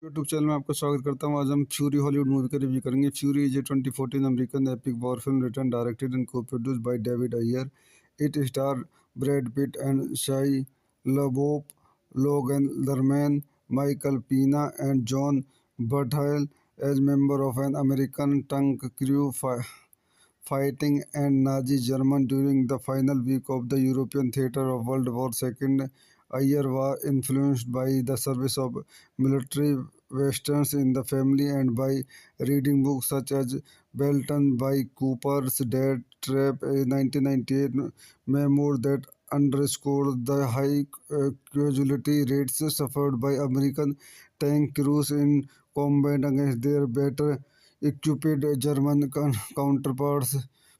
YouTube channel में आपका स्वागत करता हूँ। आज हम फ्यूरी हॉलीवुड मूवी का रिव्यू करेंगे। Fury is a 2014 American epic war film written directed and co-produced by David Ayer. It stars Brad Pitt and Shia LaBeouf, Logan Lerman, Michael Pena, and John Bernthal as member of an American tank crew fighting and Nazi Germany during the final week of the European theater of World War II. Ayer was influenced by the service of military westerns in the family and by reading books such as Belton by Cooper's Death Trap, a 1998 memoir that underscored the high casualty rates suffered by American tank crews in combat against their better equipped German counterparts.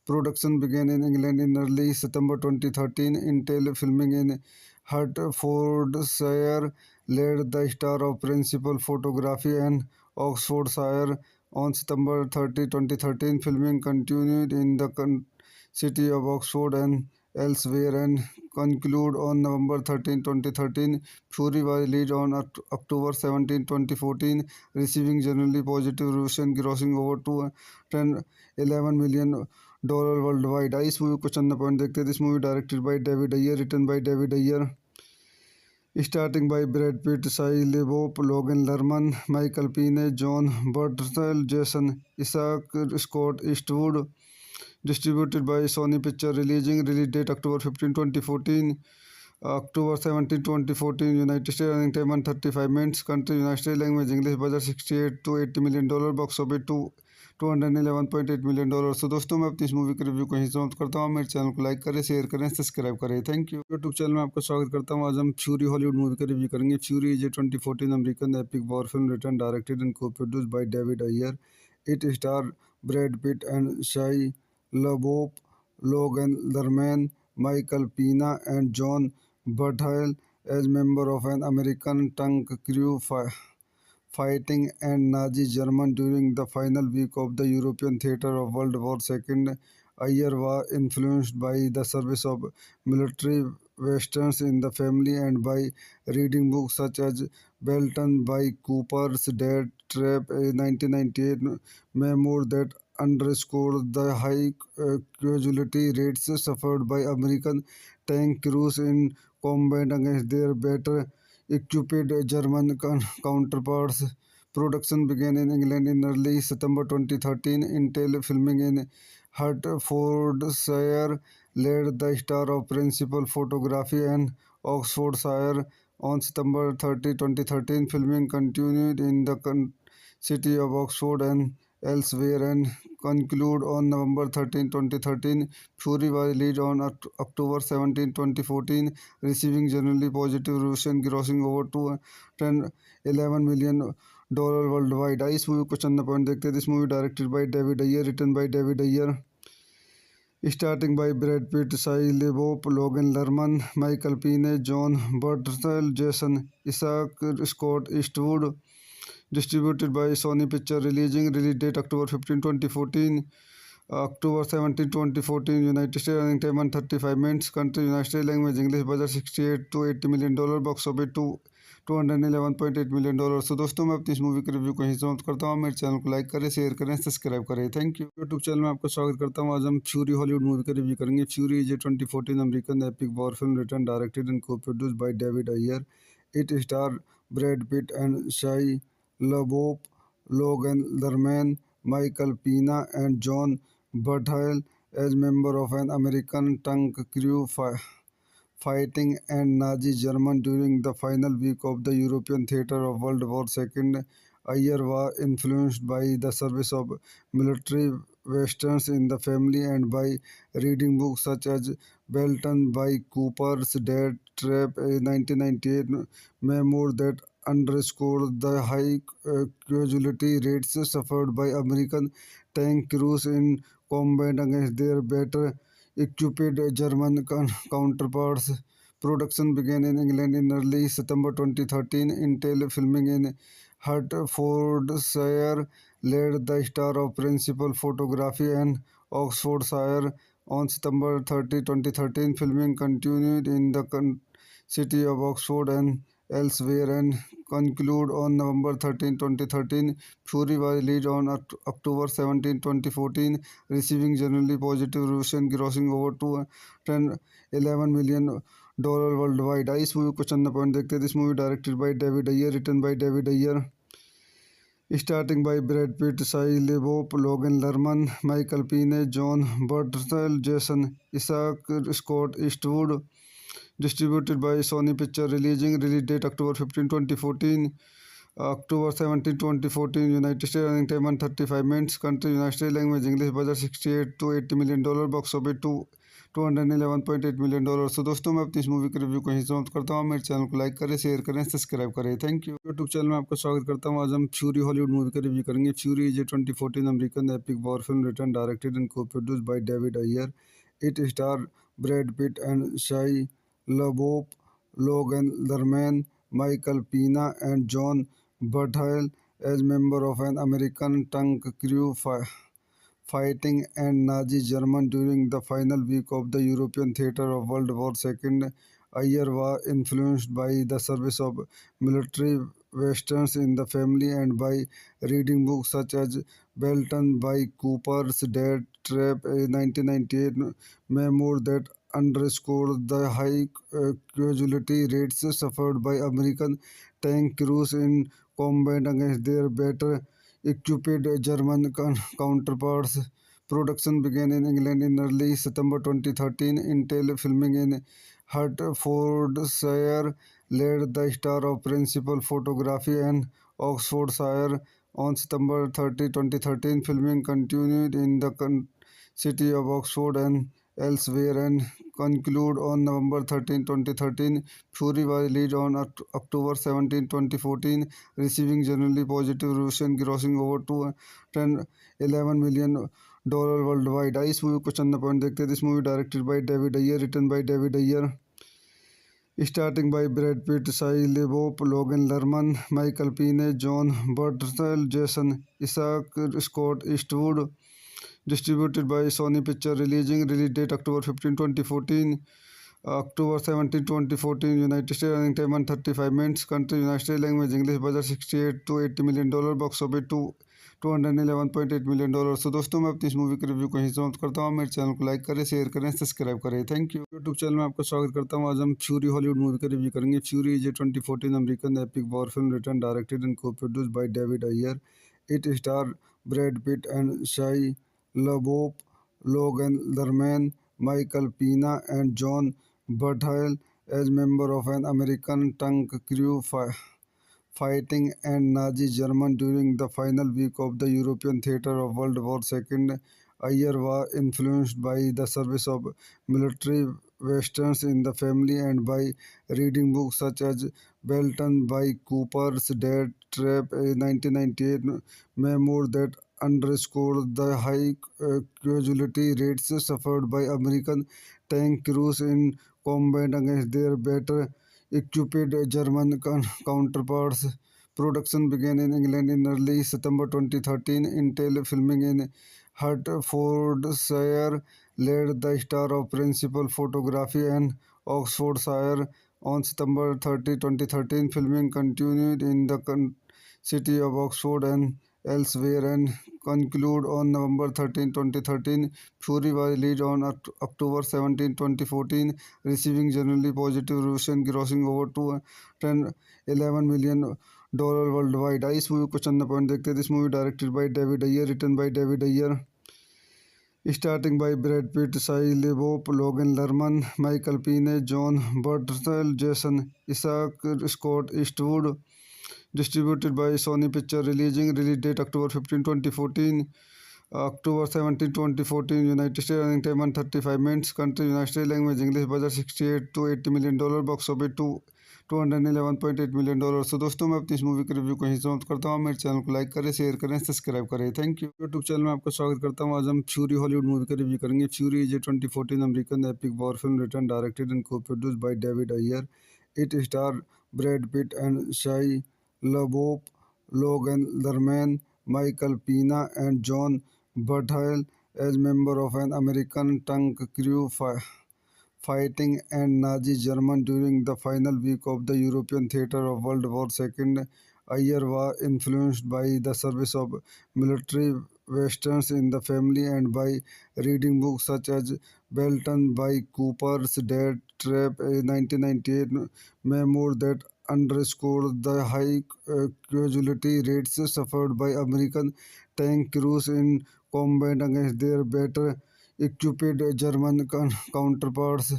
Production began in England in early September 2013. Intel filming in Hertfordshire led the star of principal photography and Oxfordshire on September 30, 2013. Filming continued in the city of Oxford and elsewhere and concluded on November 13, 2013. Fury was released on October 17, 2014, receiving generally positive reviews and grossing over to 10 11 million dollar worldwide. इस movie को चंद point देखते हैं. This movie directed by David Ayer, written by David Ayer, starting by Brad Pitt, Shia LaBeouf, Logan Lerman, Michael Pena, John Bernthal, Jason Isaac, Scott Eastwood. Distributed by Sony Picture. Release date October 15, 2014. October 17, 2014. United States. Running time 135 minutes. Country United States. Language English. Budget $68 to $80 million. Box office to $211.8 million. So दोस्तों मैं अपनी इस movie के review को यहीं समाप्त करता हूँ. मेरे चैनल को लाइक करें, शेयर करें, सब्सक्राइब करें. Thank you. यूट्यूब चैनल में आपका स्वागत करता हूँ. आज हम फ्यूरी हॉलीवुड मूवी का रिव्यू करेंगे. Fury is a 2014 American epic war film written directed and को produced by David Ayer. It stars Brad Pitt and Shia LaBeouf, Logan Lerman, Michael Pena, and John Bernthal as members of an American tank crew fighting in Nazi Germany during the final week of the European theater of World War II. Ayer was influenced by the service of military westerns in the family and by reading books such as Belton by Cooper's Dead Trap, a 1998 memoir that underscores the high casualty rates suffered by American tank crews in combat against their better equipped German counterparts. Production began in England in early September 2013. Intel filming in Hertfordshire led the star of principal photography and Oxfordshire on September 30, 2013. Filming continued in the city of Oxford and elsewhere and concluded on November 13, 2013. Fury was released on October 17, 2014, receiving generally positive reviews and grossing over to 10 11 million dollar worldwide. इस movie को चंद point देखते हैं. This movie directed by David Ayer, written by David Ayer, starting by Brad Pitt, Shia LaBeouf, Logan Lerman, Michael Pena, John Bernthal, Jason Isaac, Scott Eastwood. Distributed by Sony Picture. Release date October 15, 2014. October 17, 2014. United States. Running time 135 minutes. Country United States. Language English. Budget $68 to $80 million. Box office to $211.8 million. So दोस्तों मैं अपनी इस movie के review को यहीं समाप्त करता हूँ. मेरे चैनल को लाइक करें, शेयर करें, सब्सक्राइब करें. Thank you. यूट्यूब चैनल में आपका स्वागत करता हूँ. आज हम फ्यूरी हॉलीवुड मूवी का रिव्यू करेंगे. Fury is a 2014 American epic war film written directed and को produced by David Ayer. It stars Brad Pitt and Shia LaBeouf, Logan Lerman, Michael Pena, and John Bernthal as members of an American tank crew fighting in Nazi Germany during the final week of the European theater of World War II. Ayer was influenced by the service of military westerns in the family and by reading books such as Belton by Cooper's Dead Trap, a 1998 memoir that underscores the high casualty rates suffered by American tank crews in combat against their better equipped German counterparts. Production began in England in early September 2013. Intel filming in Hertfordshire led the star of principal photography and Oxfordshire on September 30, 2013. Filming continued in the city of Oxford and elsewhere and concluded on November 13, 2013. Fury was released on October 17, 2014, receiving generally positive reviews and grossing over to 10 11 million dollar worldwide. इस movie को चंद point देखते हैं. This movie directed by David Ayer, written by David Ayer, starting by Brad Pitt, Shia LaBeouf, Logan Lerman, Michael Pena, John Bernthal, Jason Isaac, Scott Eastwood. Distributed by Sony Picture. Release date October 15, 2014. October 17, 2014. United States. Running time 135 minutes. Country United States. Language English. Budget $68 to $80 million. Box office to $211.8 million. तो दोस्तों मैं अपनी इस movie के review को यहीं समाप्त करता हूँ। मेरे चैनल को लाइक करें, शेयर करें, सब्सक्राइब करें। Thank you. यूट्यूब चैनल में आपका स्वागत करता हूँ। आज हम फ्यूरी हॉलीवुड मूवी का रिव्यू करेंगे। Fury is a 2014 American epic war film written directed and को produced by David Ayer. It star Brad Pitt and Shia LaBeouf, Logan Lerman, Michael Pena, and John Bernthal as member of an American tank crew fighting and Nazi Germany during the final week of the European theater of World War II. Ayer was influenced by the service of military westerns in the family and by reading books such as Belton by Cooper's Dead Trap, a 1998 memoir that underscored the high casualty rates suffered by American tank crews in combat against their better equipped German counterparts. Production began in England in early September 2013. Intel filming in Hertfordshire led the star of principal photography and Oxfordshire on September 30, 2013. Filming continued in the city of Oxford and elsewhere and concluded on November 13, 2013. Fury was released on October 17, 2014, receiving generally positive reviews and grossing over $211 million worldwide. इस movie को चंद point देखते हैं। This movie directed by David Ayer, written by David Ayer, starting by Brad Pitt, Shia LaBeouf, Logan Lerman, Michael Pena, John Bernthal, Jason Isaac, Scott Eastwood. Distributed by Sony Pictures. Release date October 15, 2014. October 17, 2014. United States. Running time 135 minutes. Country United States. Language English. Budget $68 to $80 million. Box office $211.8 million। तो दोस्तों मैं अपनी इस movie के review को यहीं समाप्त करता हूँ। मेरे चैनल को लाइक करें, शेयर करें, सब्सक्राइब करें। Thank you. यूट्यूब चैनल में आपका स्वागत करता हूँ। आज हम फ्यूरी हॉलीवुड मूवी का रिव्यू करेंगे। Fury is a 2014 American epic war film written directed and को produced by David Ayer. It star Brad Pitt and Shia LaBeouf, Logan Lerman, Michael Pena, and John Bernthal as member of an American tank crew fighting and Nazi Germany during the final week of the European theater of World War II. Ayer was influenced by the service of military westerns in the family and by reading books such as Belton by Cooper's Dead Trap, a 1998 memoir that underscored the high casualty rates suffered by American tank crews in combat against their better equipped German counterparts. Production began in England in early September 2013. Intel filming in Hertfordshire led the star of principal photography and Oxfordshire on September 30, 2013. Filming continued in the city of Oxford and elsewhere and concluded on November 13, 2013. Fury was released on October 17, 2014, receiving generally positive reviews and grossing over $211 million worldwide. इस movie को चंद point देखते हैं। This movie directed by David Ayer, written by David Ayer, starting by Brad Pitt, Shia LaBeouf, Logan Lerman, Michael Pena, John Bernthal, Jason Isaac, Scott Eastwood. Distributed by Sony Pictures. Release date October 15, 2014. October 17, 2014. United States. Running time 135 minutes. Country United States. Language English. Budget $68 to $80 million. Box office $211.8 million। तो दोस्तों मैं अपनी इस movie के review को यहीं समाप्त करता हूँ। मेरे चैनल को लाइक करें, शेयर करें, सब्सक्राइब करें। Thank you. यूट्यूब चैनल में आपका स्वागत करता हूँ। आज हम फ्यूरी हॉलीवुड मूवी का रिव्यू करेंगे। Fury is a 2014 American epic war film written directed and को produced by David Ayer. It star Brad Pitt and Shia LaBeouf, Logan Lerman, Michael Pena, and John Bernthal as member of an American tank crew fighting and Nazi Germany during the final week of the European theater of World War II. Ayer was influenced by the service of military westerns in the family and by reading books such as Belton by Cooper's Dead Trap, a 1998 memoir that underscored the high casualty rates suffered by American tank crews in combat against their better equipped German counterparts.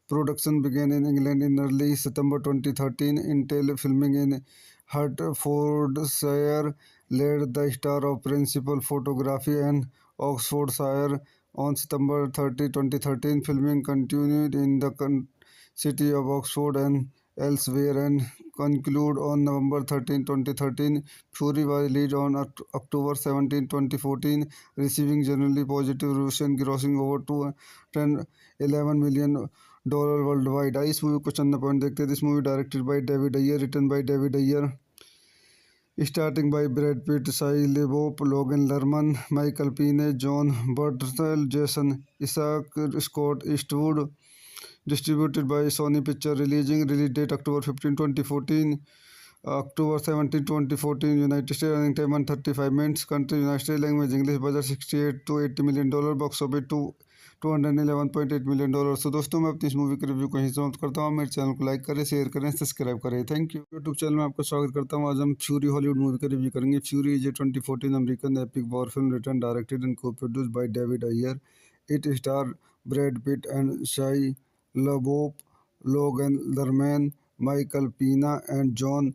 Production began in England in early September 2013. Intel filming in Hertfordshire led the star of principal photography and Oxfordshire on September 30, 2013. Filming continued in the city of Oxford and elsewhere and concluded on November 13, 2013. Fury was released on October 17, 2014, receiving generally positive reviews and grossing over 211 million dollar worldwide. इस movie को चंद point देखते हैं. This movie directed by David Ayer, written by David Ayer, starting by Brad Pitt, Shia LaBeouf, Logan Lerman, Michael Pena, John Bernthal, Jason Isaac, Scott Eastwood. Distributed by Sony Picture. Release date October 15, 2014. October 17, 2014. United States. Running time 135 minutes. Country United States. Language English. Budget 68 to 80 million dollar. Box office to 211.8 million dollar. So दोस्तों मैं अपनी इस movie के review को यहीं समाप्त करता हूँ. मेरे चैनल को लाइक करें, शेयर करें, सब्सक्राइब करें. Thank you. यूट्यूब चैनल में आपका स्वागत करता हूँ. आज हम फ्यूरी हॉलीवुड मूवी का रिव्यू करेंगे. Fury is a 2014 American epic war film written directed and को produced by David Ayer. It star Brad Pitt and Shia LaBeouf, Logan Lerman, Michael Pena, and John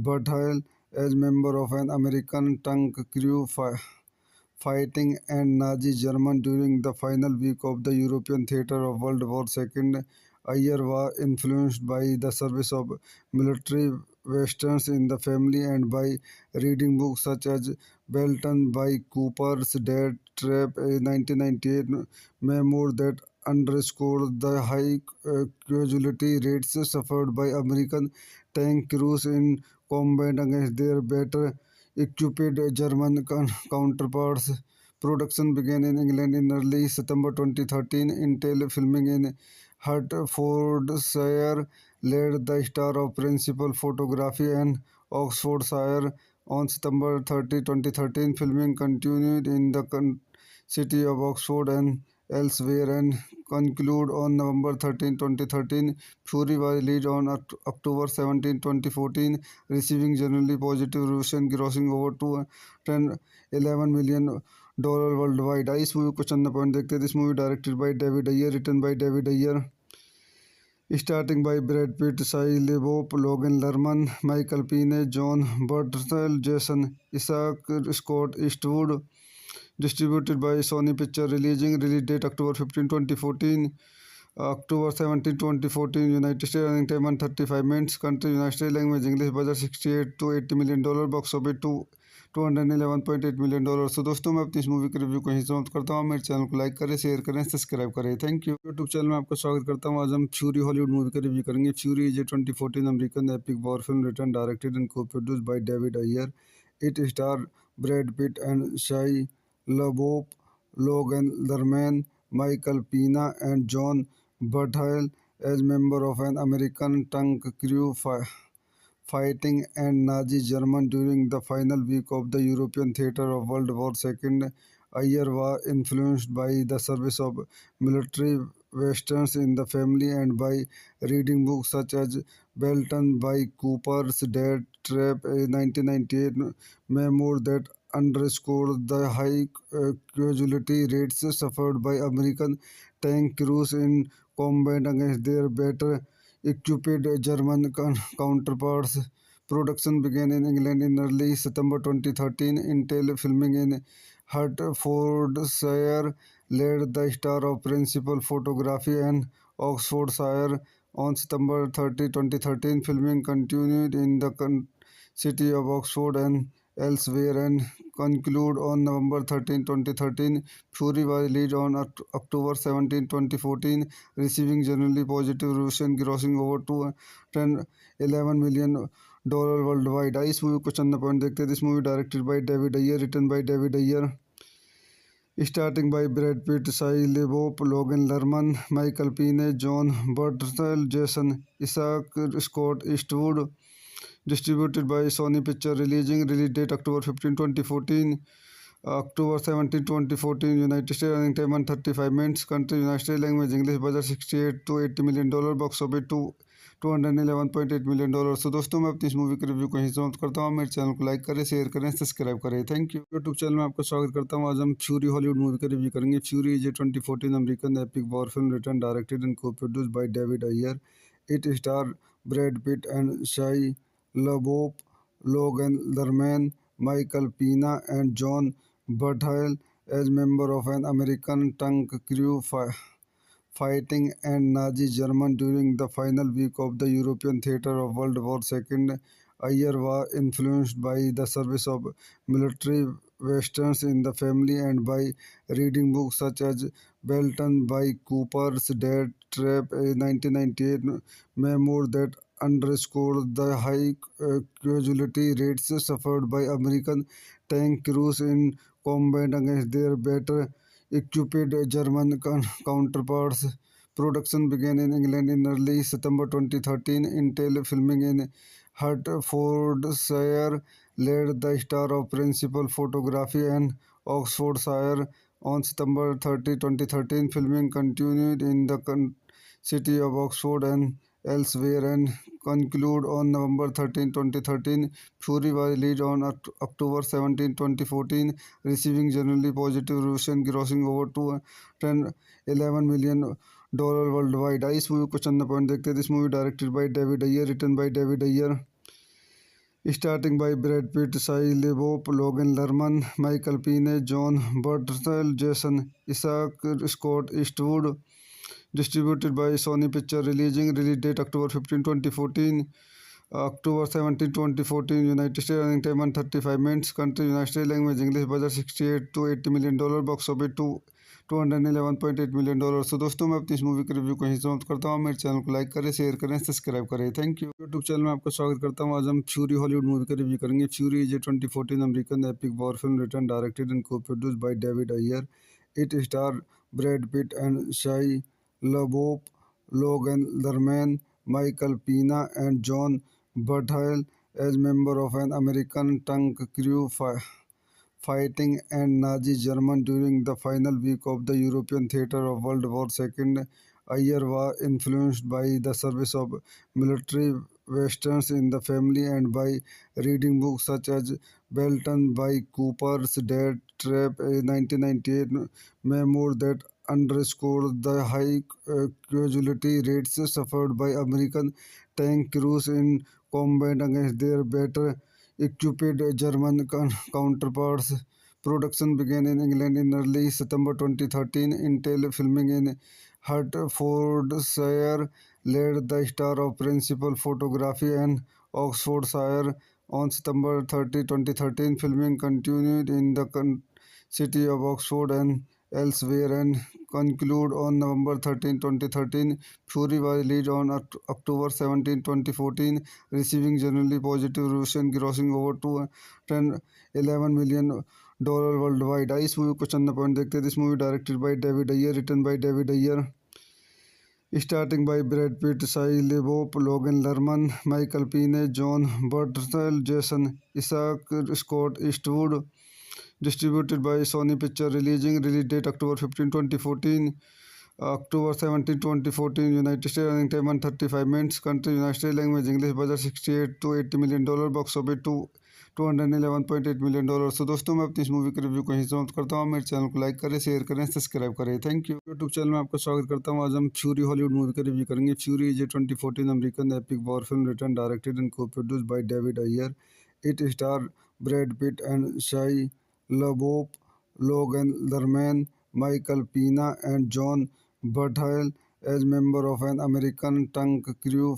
Bernthal as member of an American tank crew fighting and Nazi Germany during the final week of the European theater of World War II. Ayer was influenced by the service of military westerns in the family and by reading books such as Belton by Cooper's Dead Trap, a 1998 memoir that underscore the high casualty rates suffered by American tank crews in combat against their better equipped German counterparts. Production began in England in early September 2013. Intel filming in Hertfordshire led the star of principal photography and Oxfordshire on September 30, 2013. Filming continued in the city of Oxford and elsewhere and concluded on November 13, 2013. Fury was released on October 17, 2014, receiving generally positive reviews and grossing over 211 million dollar worldwide. इस movie को चंद point देखते हैं. This movie directed by David Ayer, written by David Ayer, starting by Brad Pitt, Shia LaBeouf, Logan Lerman, Michael Pena, John Bernthal, Jason Isaac, Scott Eastwood. Distributed by Sony Picture. Release date October 15, 2014. October 17, 2014. United States. Running time 135 minutes. Country United States. Language English. Budget 68 to 80 million dollar. Box office to 211.8 million dollar. So दोस्तों मैं अपनी इस movie के review को यहीं समाप्त करता हूँ. मेरे चैनल को लाइक करें, शेयर करें, सब्सक्राइब करें. Thank you. यूट्यूब चैनल में आपका स्वागत करता हूँ. आज हम फ्यूरी हॉलीवुड मूवी का रिव्यू करेंगे. Fury is a 2014 American epic war film written directed and को produced by David Ayer. It star Brad Pitt and Shia LaBeouf, Logan Lerman, Michael Pena, and John Bernthal as member of an American tank crew fighting and Nazi Germany during the final week of the European theater of World War II. Ayer was influenced by the service of military westerns in the family and by reading books such as Belton by Cooper's Dead Trap, a 1998 memoir that underscore the high casualty rates suffered by American tank crews in combat against their better equipped German counterparts. Production began in England in early September 2013. Intel filming in Hertfordshire led the star of principal photography and Oxfordshire on September 30, 2013. Filming continued in the city of Oxford and elsewhere and concluded on November 13, 2013. Fury was released on October 17, 2014, receiving generally positive reviews and grossing over 211 million dollar worldwide. इस movie को चंद point देखते हैं. This movie directed by David Ayer, written by David Ayer, starting by Brad Pitt, Shia LaBeouf, Logan Lerman, Michael Pena, John Bernthal, Jason Isaac, Scott Eastwood. Distributed by Sony Picture. Release date October 15, 2014. October 17, 2014. United States. Running time 135 minutes. Country United States. Language English. Budget 68 to 80 million dollar. Box office to 211.8 million dollar. So दोस्तों मैं अपनी इस movie के review को यहीं समाप्त करता हूँ. मेरे चैनल को लाइक करें, शेयर करें, सब्सक्राइब करें. Thank you. यूट्यूब चैनल में आपका स्वागत करता हूँ. आज हम फ्यूरी हॉलीवुड मूवी का रिव्यू करेंगे. Fury is a 2014 American epic war film written directed and को produced by David Ayer. It star Brad Pitt and Shia LaBeouf, Logan Lerman, Michael Pena, and John Bernthal as member of an American tank crew fighting and Nazi Germany during the final week of the European theater of World War II. Ayer was influenced by the service of military westerns in the family and by reading books such as Belton by Cooper's Dead Trap, a 1998 memoir that underscored the high casualty rates suffered by American tank crews in combat against their better equipped German counterparts. Production began in England in early September 2013. Intel filming in Hertfordshire led the star of principal photography and Oxfordshire on September 30, 2013. Filming continued in the city of Oxford and elsewhere and concluded on November 13, 2013. Fury was released on October 17, 2014, receiving generally positive reviews and grossing over 211 million dollar worldwide. इस movie को चंद point देखते हैं. This movie directed by David Ayer, written by David Ayer, starting by Brad Pitt, Shia LaBeouf, Logan Lerman, Michael Pena, John Bernthal, Jason Isaac, Scott Eastwood. Distributed by Sony Picture. Release date October 15, 2014. October 17, 2014. United States. Running time 135 minutes. Country United States. Language English. Budget $68 to $80 million. Box office $211.8 million. तो दोस्तों मैं अपनी इस movie के review को यहीं समाप्त करता हूँ. मेरे चैनल को लाइक करें, शेयर करें, सब्सक्राइब करें. Thank you. यूट्यूब चैनल में आपका स्वागत करता हूँ. आज हम फ्यूरी हॉलीवुड मूवी का रिव्यू करेंगे. Fury is a 2014 American epic war film written directed and को produced by David Ayer. It stars Brad Pitt and Shia LaBeouf, Logan Lerman, Michael Pena, and John Bernthal as members of an American tank crew fighting and Nazi Germany during the final week of the European theater of World War II. Ayer was influenced by the service of military westerns in the family and by reading books such as Belton by Cooper's Dead Trap, a 1998 memoir that underscored the high casualty rates suffered by American tank crews in combat against their better equipped German counterparts. Production began in England in early September 2013. Intel filming in Hertfordshire led the star of principal photography and Oxfordshire on September 30, 2013. Filming continued in the city of Oxford and elsewhere and concluded on November 13, 2013. Fury was released on October 17, 2014, receiving generally positive reviews and grossing over 211 million dollar worldwide. इस movie को चंद point देखते हैं. This movie directed by David Ayer, written by David Ayer, starting by Brad Pitt, Shia LaBeouf, Logan Lerman, Michael Pena, John Bernthal, Jason Isaac, Scott Eastwood. Distributed by Sony Picture. Release date October 15, 2014. October 17, 2014. United States. Running time 135 minutes. Country United States. Language English. Budget $68 to $80 million. Box office $211.8 million. तो दोस्तों मैं अपनी इस movie के review को यहीं समाप्त करता हूँ. मेरे चैनल को लाइक करें, शेयर करें, सब्सक्राइब करें. Thank you. यूट्यूब चैनल में आपका स्वागत करता हूँ. आज हम फ्यूरी हॉलीवुड मूवी का रिव्यू करेंगे. Fury is a 2014 American epic war film written directed and को produced by David Ayer. It stars Brad Pitt and Shia LaBeouf, Logan Lerman, Michael Pena, and John Bernthal as members of an American tank crew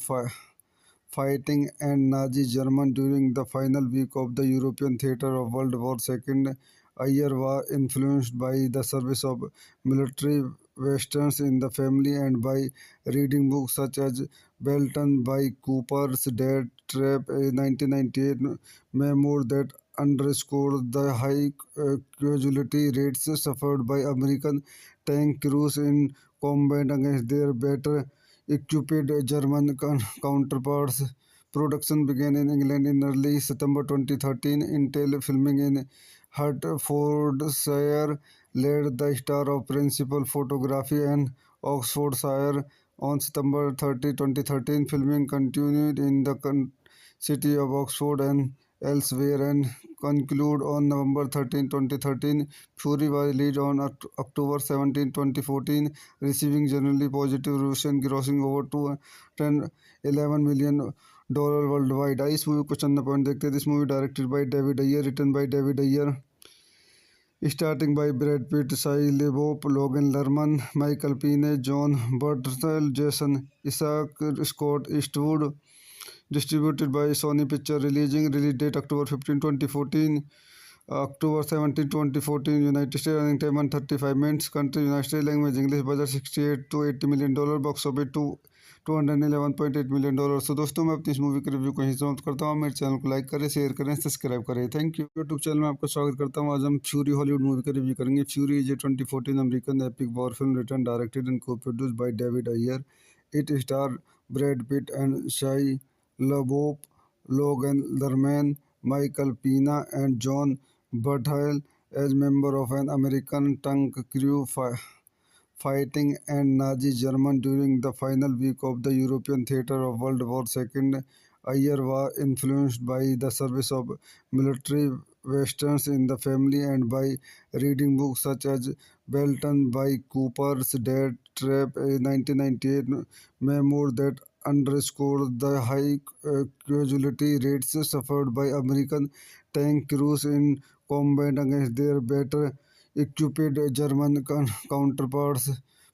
fighting and Nazi Germany during the final week of the European theater of World War II. Ayer was influenced by the service of military westerns in the family and by reading books such as Belton by Cooper's Dead Trap, a 1998 memoir that underscored the high casualty rates suffered by American tank crews in combat against their better equipped German counterparts. Production began in England in early September 2013. Intel filming in Hertfordshire led the star of principal photography and Oxfordshire on September 30, 2013. Filming continued in the city of Oxford and elsewhere and concluded on November 13, 2013. Fury was released on October 17, 2014, receiving generally positive reviews and grossing over 211 million dollar worldwide. इस movie को चंद point देखते हैं. This movie directed by David Ayer, written by David Ayer, starting by Brad Pitt, Shia LaBeouf, Logan Lerman, Michael Pine, John Bernthal, Jason Isaac, Scott Eastwood. Distributed by Sony Picture, release date October 15, 2014. October 17, 2014, United States, running time 135 minutes. Country, United States, language English, budget 68 to $80 million, box office to $211.8 million। तो दोस्तों मैं अपनी इस movie के review को यहीं समाप्त करता हूँ। मेरे चैनल को लाइक करें, शेयर करें, सब्सक्राइब करें। Thank you. यूट्यूब चैनल में आपका स्वागत करता हूँ। आज हम फ्यूरी हॉलीवुड मूवी का रिव्यू करेंगे। Fury is a 2014 American epic war film written directed and को produced by David Ayer. It star Brad Pitt and Shia LaBeouf, Logan Lerman, Michael Pena, and John Bernthal as member of an American tank crew fighting and Nazi Germany during the final week of the European theater of World War II. Ayer was influenced by the service of military westerns in the family and by reading books such as Belton by Cooper's Dead Trap, a 1998 memoir that underscored the high casualty rates suffered by American tank crews in combat against their better equipped German counterparts.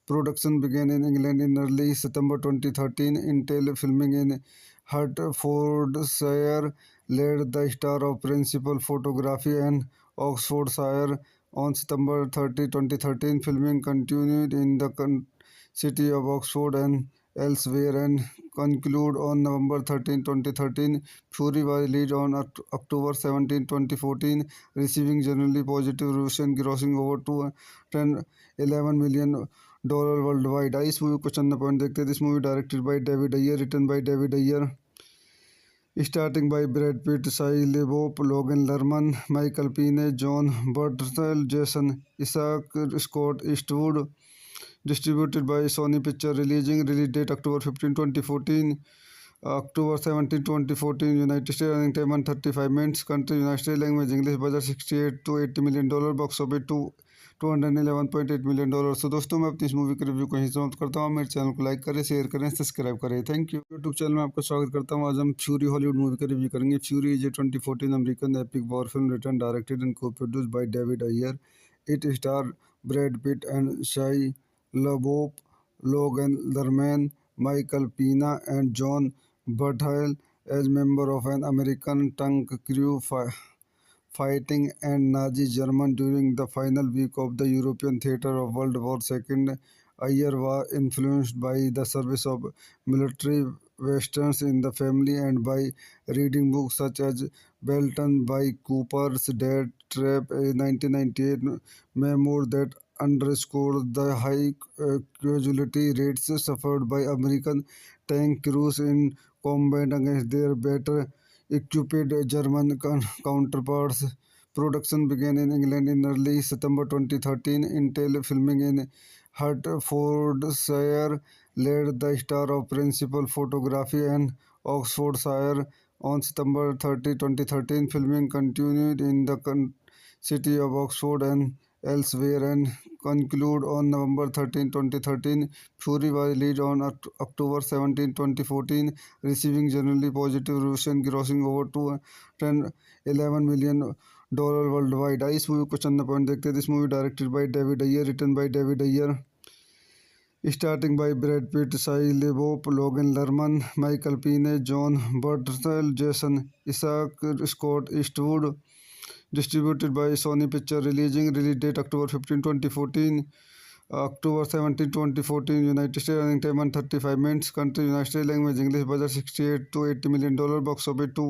Production began in England in early September 2013. Intel filming in Hertfordshire led the star of principal photography and Oxfordshire on September 30, 2013. Filming continued in the city of Oxford and elsewhere and concluded on November 13, 2013. Fury was released on October 17, 2014, receiving generally positive reviews and grossing over $211 million worldwide। इस movie को चंद point देखते हैं। This movie directed by David Ayer, written by David Ayer, starting by Brad Pitt, Shia LaBeouf, Logan Lerman, Michael Pine, John Bernthal, Jason Isaac, Scott Eastwood. Distributed by Sony Picture, release date October 15, 2014. October 17, 2014, United States, running time 135 minutes. Country, United States, language English, budget 68 to $80 million, box office to $211.8 million। तो दोस्तों मैं अपनी इस movie के review को यहीं समाप्त करता हूँ। मेरे चैनल को लाइक करें, शेयर करें, सब्सक्राइब करें। Thank you. यूट्यूब चैनल में आपका स्वागत करता हूँ। आज हम फ्यूरी हॉलीवुड मूवी का रिव्यू करेंगे। Fury is a 2014 American epic war film written directed and को produced by David Ayer. It star Brad Pitt and Shia LaBeouf, Logan Lerman, Michael Pena, and John Bernthal as member of an American tank crew fighting and Nazi Germany during the final week of the European theater of World War II. Ayer was influenced by the service of military westerns in the family and by reading books such as Belton by Cooper's Dead Trap, a 1998 memoir that underscored the high casualty rates suffered by American tank crews in combat against their better equipped German counterparts. Production began in England in early September 2013. Intel filming in Hertfordshire led the star of principal photography and Oxfordshire on September 30, 2013. Filming continued in the city of Oxford and elsewhere and concluded on November 13, 2013. Fury was released on October 17, 2014, receiving generally positive reviews and grossing over $211 million worldwide। इस movie को चंद point देखते हैं। This movie directed by David Ayer, written by David Ayer, starting by Brad Pitt, Shia LaBeouf, Logan Lerman, Michael Pine, John Bernthal, Jason Isaac, Scott Eastwood. Distributed by Sony Picture, release date October 15, 2014. October 17, 2014, United States, running time 135 minutes. Country, United States, language English, budget 68 to $80 million, box office to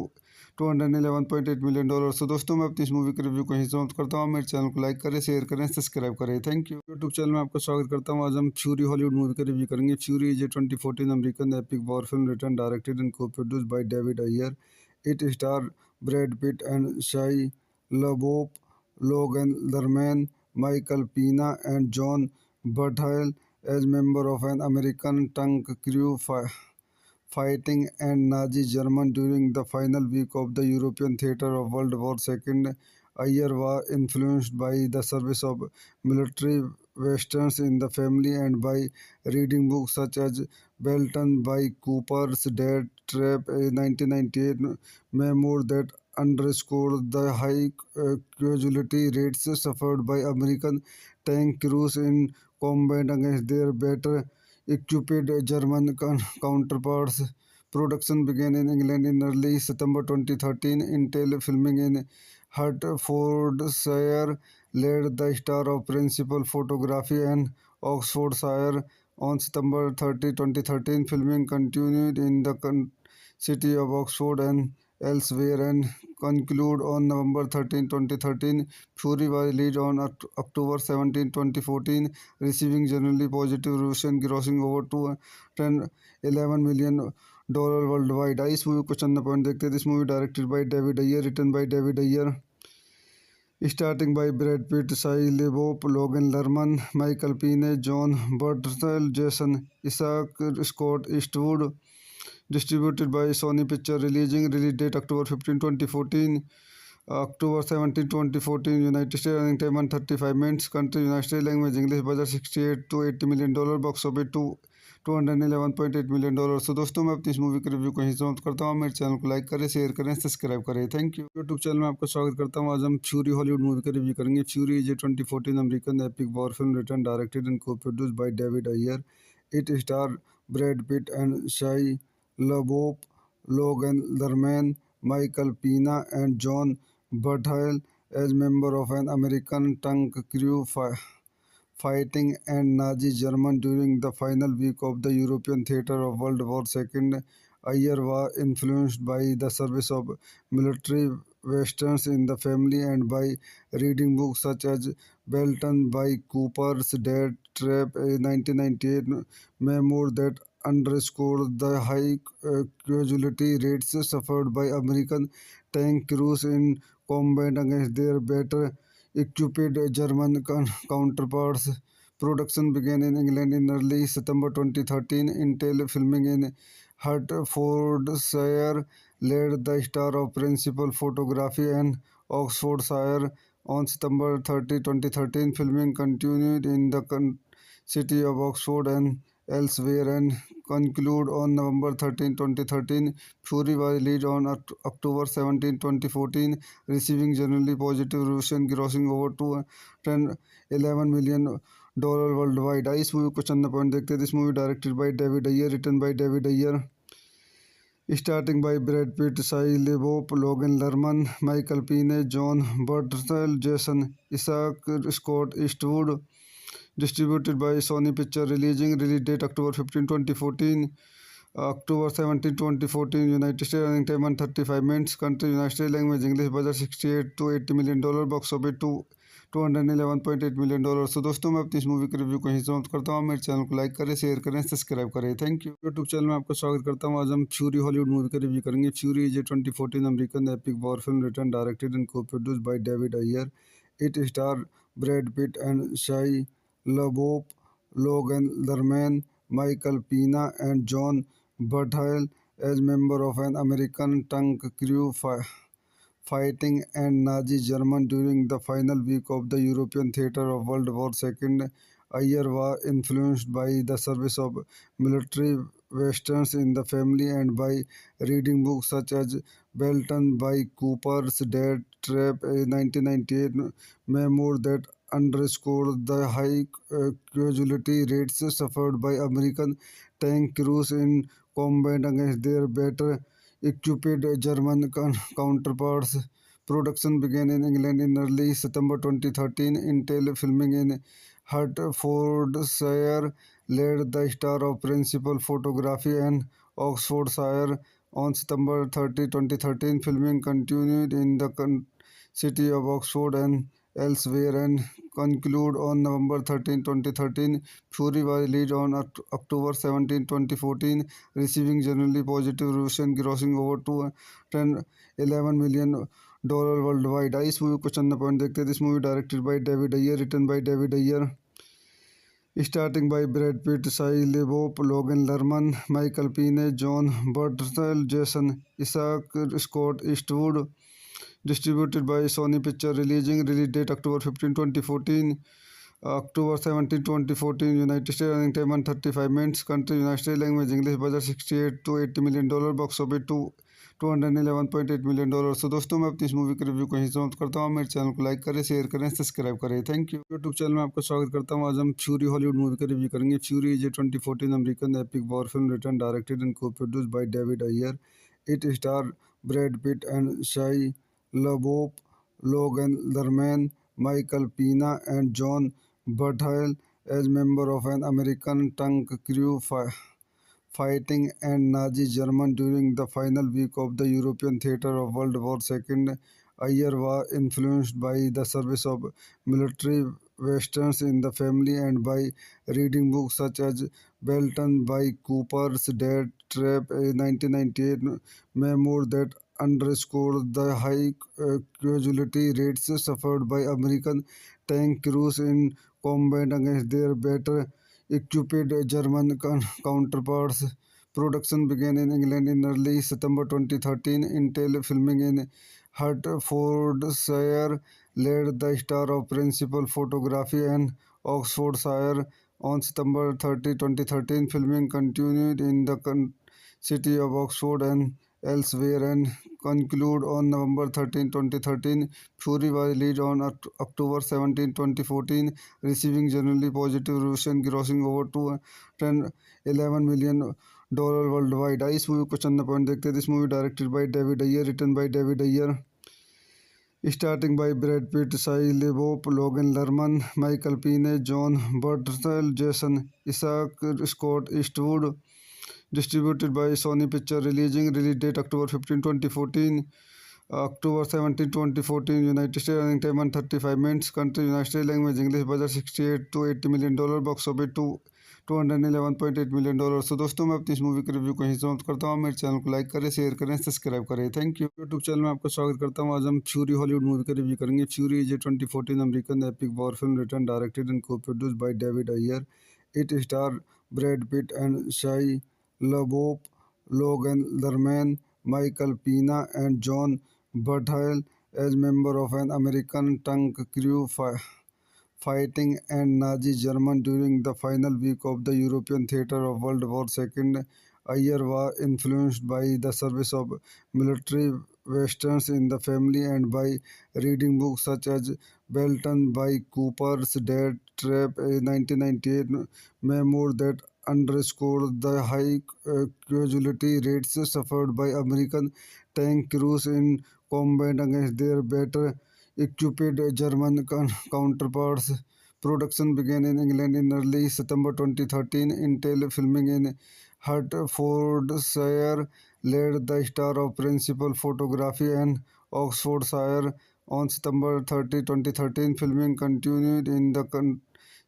$211.8 million। तो दोस्तों मैं अपनी इस movie के review को यहीं समाप्त करता हूँ। मेरे चैनल को लाइक करें, शेयर करें, सब्सक्राइब करें। Thank you. यूट्यूब चैनल में आपका स्वागत करता हूँ। आज हम फ्यूरी हॉलीवुड मूवी का रिव्यू करेंगे। Fury is a 2014 American epic war film written directed and को produced by David Ayer. It star Brad Pitt and Shia LaBeouf, Logan Lerman, Michael Pena, and John Bernthal as member of an American tank crew fighting and Nazi Germany during the final week of the European theater of World War II. Ayer was influenced by the service of military westerns in the family and by reading books such as Belton by Cooper's Dead Trap, a 1998 memoir that underscored the high casualty rates suffered by American tank crews in combat against their better equipped German counterparts. Production began in England in early September 2013. Intel filming in Hertfordshire led the star of principal photography and Oxfordshire on September 30, 2013. Filming continued in the city of Oxford and elsewhere and conclude on November 13, 2013. Fury was released on October 17, 2014, receiving generally positive reviews and grossing over $211 million worldwide. इस movie को चंद point देखते हैं. This movie directed by David Ayer, written by David Ayer, starting by Brad Pitt, Shia LaBeouf, Logan Lerman, Michael Pena, John Bernthal, Jason Isaac, Scott Eastwood. Distributed by Sony Pictures. Release date October 15, 2014. October 17, 2014. United States. Running time 135 minutes. Country United States. Language English. Budget $68 to $80 million. Box office $211.8 million. तो दोस्तों मैं अपनी इस movie के review को यहीं समाप्त करता हूँ. मेरे चैनल को लाइक करें, शेयर करें, सब्सक्राइब करें. Thank you. यूट्यूब चैनल में आपका स्वागत करता हूँ. आज हम फ्यूरी हॉलीवुड मूवी का रिव्यू करेंगे. Fury is a 2014 American epic war film written, directed and co-produced by David Ayer. It stars Brad Pitt and Shia LaBeouf, Logan Lerman, Michael Pena, and John Bernthal as members of an American tank crew fighting and Nazi Germany during the final week of the European theater of World War II. Ayer was influenced by the service of military westerns in the family and by reading books such as Belton by Cooper's Dead Trap, a 1998 memoir that underscore the high casualty rates suffered by American tank crews in combat against their better equipped German counterparts. Production began in England in early September 2013. Intel filming in Hertfordshire led the star of principal photography and Oxfordshire on September 30, 2013. Filming continued in the city of Oxford and elsewhere and conclude on November 13, 2013. Fury was released on October 17, 2014, receiving generally positive reviews and grossing over $211 million worldwide. इस movie को चंद point देखते हैं. This movie directed by David Ayer, written by David Ayer, starting by Brad Pitt, Shia LaBeouf, Logan Lerman, Michael Pena, John Bernthal, Jason Isaac, Scott Eastwood. Distributed by Sony Pictures. Release date October 15, 2014. October 17, 2014. United States. Running time 135 minutes. Country United States. Language English. Budget $68 to $80 million. Box office $211.8 million. तो दोस्तों मैं अपनी इस movie के review को यहीं समाप्त करता हूँ. मेरे चैनल को लाइक करें, शेयर करें, सब्सक्राइब करें. Thank you. यूट्यूब चैनल में आपका स्वागत करता हूँ. आज हम फ्यूरी हॉलीवुड मूवी का रिव्यू करेंगे. Fury is a 2014 American epic war film written, directed and co-produced by David Ayer. It stars Brad Pitt and Shia LaBeouf, Logan Lerman, Michael Pena, and John Bernthal as members of an American tank crew fighting and Nazi Germany during the final week of the European theater of World War II. Ayer was influenced by the service of military westerns in the family and by reading books such as Belton by Cooper's Dead Trap, a 1998 memoir that underscore the high casualty rates suffered by American tank crews in combat against their better equipped German counterparts. Production began in England in early September 2013. Intel filming in Hertfordshire led the star of principal photography and Oxfordshire on September 30, 2013. Filming continued in the city of Oxford and elsewhere and conclude on November 13, 2013. Fury was released on October 17, 2014, receiving generally positive reviews and grossing over $211 million worldwide. इस movie को चंद point देखते हैं. This movie directed by David Ayer, written by David Ayer, starting by Brad Pitt, Shia LaBeouf, Logan Lerman, Michael Pena, John Bernthal, Jason Isaac, Scott Eastwood. Distributed by Sony Pictures. Release date October 15, 2014. October 17, 2014. United States. Running time 135 minutes. Country United States. Language English. Budget $68 to $80 million. Box office $211.8 million. तो दोस्तों मैं अपनी इस movie के review को यहीं समाप्त करता हूँ। मेरे चैनल को लाइक करें, शेयर करें, सब्सक्राइब करें। Thank you. यूट्यूब चैनल में आपका स्वागत करता हूँ। आज हम फ्यूरी हॉलीवुड मूवी का रिव्यू करेंगे। Fury is a 2014 American epic war film written directed and को produced by David Ayer. It star Brad Pitt and Shia LaBeouf, Logan Lerman, Michael Pena, and John Bernthal as member of an American tank crew fighting and Nazi Germany during the final week of the European theater of World War II. Ayer was influenced by the service of military westerns in the family and by reading books such as Belton by Cooper's Dead Trap, a 1998 memoir that underscored the high casualty rates suffered by American tank crews in combat against their better equipped German counterparts. Production began in England in early September 2013. Intel filming in Hertfordshire led the star of principal photography and Oxfordshire on September 30, 2013. Filming continued in the city of Oxford and elsewhere and concluded on November 13, 2013. Fury was released on October 17, 2014, receiving generally positive reviews and grossing over $211 million worldwide. इस movie को चंद point देखते हैं. This movie directed by David Ayer, written by David Ayer, starting by Brad Pitt, Shia LaBeouf, Logan Lerman, Michael Pena, John Bernthal, Jason Isaac, Scott Eastwood. Distributed by Sony Picture. Release date October 15, 2014. October 17, 2014. United States. Running time 135 minutes. Country United States. Language English. Budget $68 to $80 million. Box office $211.8 million। तो दोस्तों मैं अपनी इस movie के review को यहीं समाप्त करता हूँ। मेरे चैनल को लाइक करें, शेयर करें, सब्सक्राइब करें। Thank you. यूट्यूब चैनल में आपका स्वागत करता हूँ। आज हम फ्यूरी हॉलीवुड मूवी का रिव्यू करेंगे। Fury is a 2014 American epic war film written directed and को produced by David Ayer. It star Brad Pitt and Shia LaBeouf, Logan Lerman, Michael Pena, and John Bernthal as member of an American tank crew fighting and Nazi Germany during the final week of the European theater of World War II. Ayer was influenced by the service of military westerns in the family and by reading books such as Belton by Cooper's Dead Trap, a 1998 memoir that underscored the high casualty rates suffered by American tank crews in combat against their better equipped German counterparts. Production began in England in early September 2013. Intel filming in Hertfordshire led the star of principal photography and Oxfordshire on September 30, 2013. Filming continued in the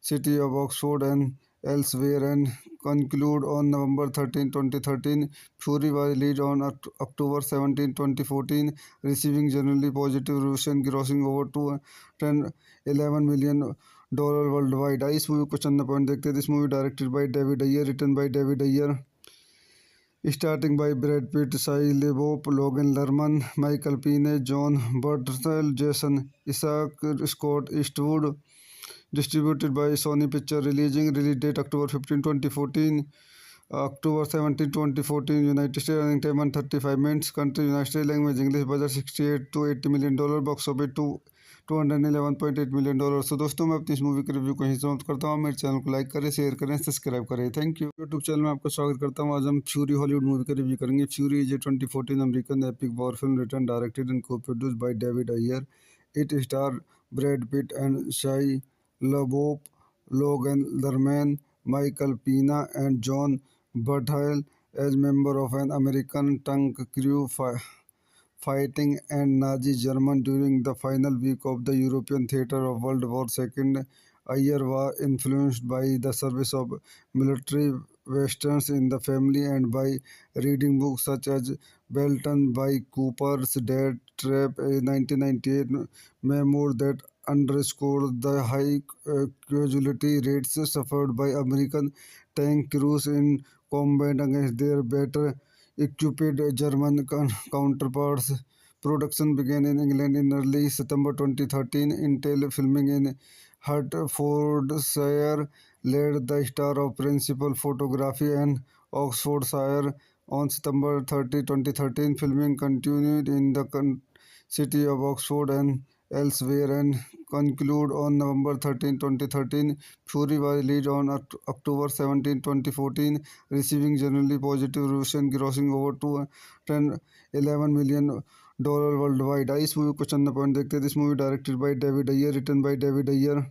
city of Oxford and elsewhere and concluded on November 13, 2013. Fury was released on October 17, 2014, receiving generally positive reviews and grossing over $211 million worldwide. इस movie को चंद point देखते हैं. This movie directed by David Ayer, written by David Ayer, starting by Brad Pitt, Shia LaBeouf, Logan Lerman, Michael Pena, John Bernthal, Jason Isaac, Scott Eastwood. Distributed by Sony Picture. Release date October 15, 2014. October 17, 2014. United States. Running time 135 minutes. Country United States. Language English. Budget $68 to $80 million. Box office $211.8 million। तो दोस्तों मैं अपनी इस movie के review को यहीं समाप्त करता हूँ। मेरे चैनल को लाइक करें, शेयर करें, सब्सक्राइब करें। Thank you. यूट्यूब चैनल में आपका स्वागत करता हूँ। आज हम फ्यूरी हॉलीवुड मूवी का रिव्यू करेंगे। Fury is a 2014 American epic war film written directed and को produced by David Ayer. It star Brad Pitt and Shia LaBeouf, Logan Lerman, Michael Pena, and John Bernthal as member of an American tank crew fighting and Nazi Germany during the final week of the European theater of World War II. Ayer was influenced by the service of military westerns in the family and by reading books such as Belton by Cooper's Dead Trap, a 1998 memoir that underscored the high casualty rates suffered by American tank crews in combat against their better equipped German counterparts. Production began in England in early September 2013. Intel filming in Hertfordshire led the star of principal photography and Oxfordshire on September 30, 2013. Filming continued in the city of Oxford and elsewhere and concluded on November 13, 2013. Fury was released on October 17, 2014, receiving generally positive reviews and grossing over 211 million dollar worldwide. इस movie को चंद point देखते हैं. This movie directed by David Ayer, written by David Ayer,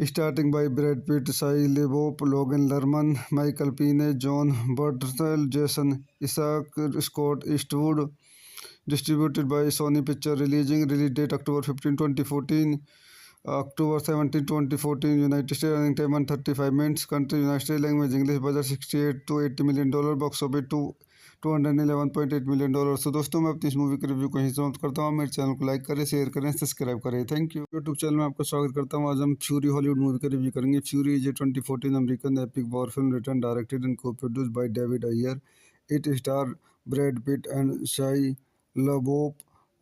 starting by Brad Pitt, Shia LaBeouf, Logan Lerman, Michael Pena, John Bernthal, Jason Isaac, Scott Eastwood. Distributed by Sony Pictures. Release date October 15, 2014. October 17, 2014. United States. Running time 135 minutes. Country United States. Language English. Budget $68 to $80 million. Box office $211.8 million. तो दोस्तों मैं अपनी इस movie के review को यहीं समाप्त करता हूँ. मेरे चैनल को लाइक करें, शेयर करें, सब्सक्राइब करें. Thank you. यूट्यूब चैनल में आपका स्वागत करता हूँ. आज हम फ्यूरी हॉलीवुड मूवी का रिव्यू करेंगे. Fury is a 2014 American epic war film written directed and को produced by David Ayer. It star Brad Pitt and Shia LaBeouf,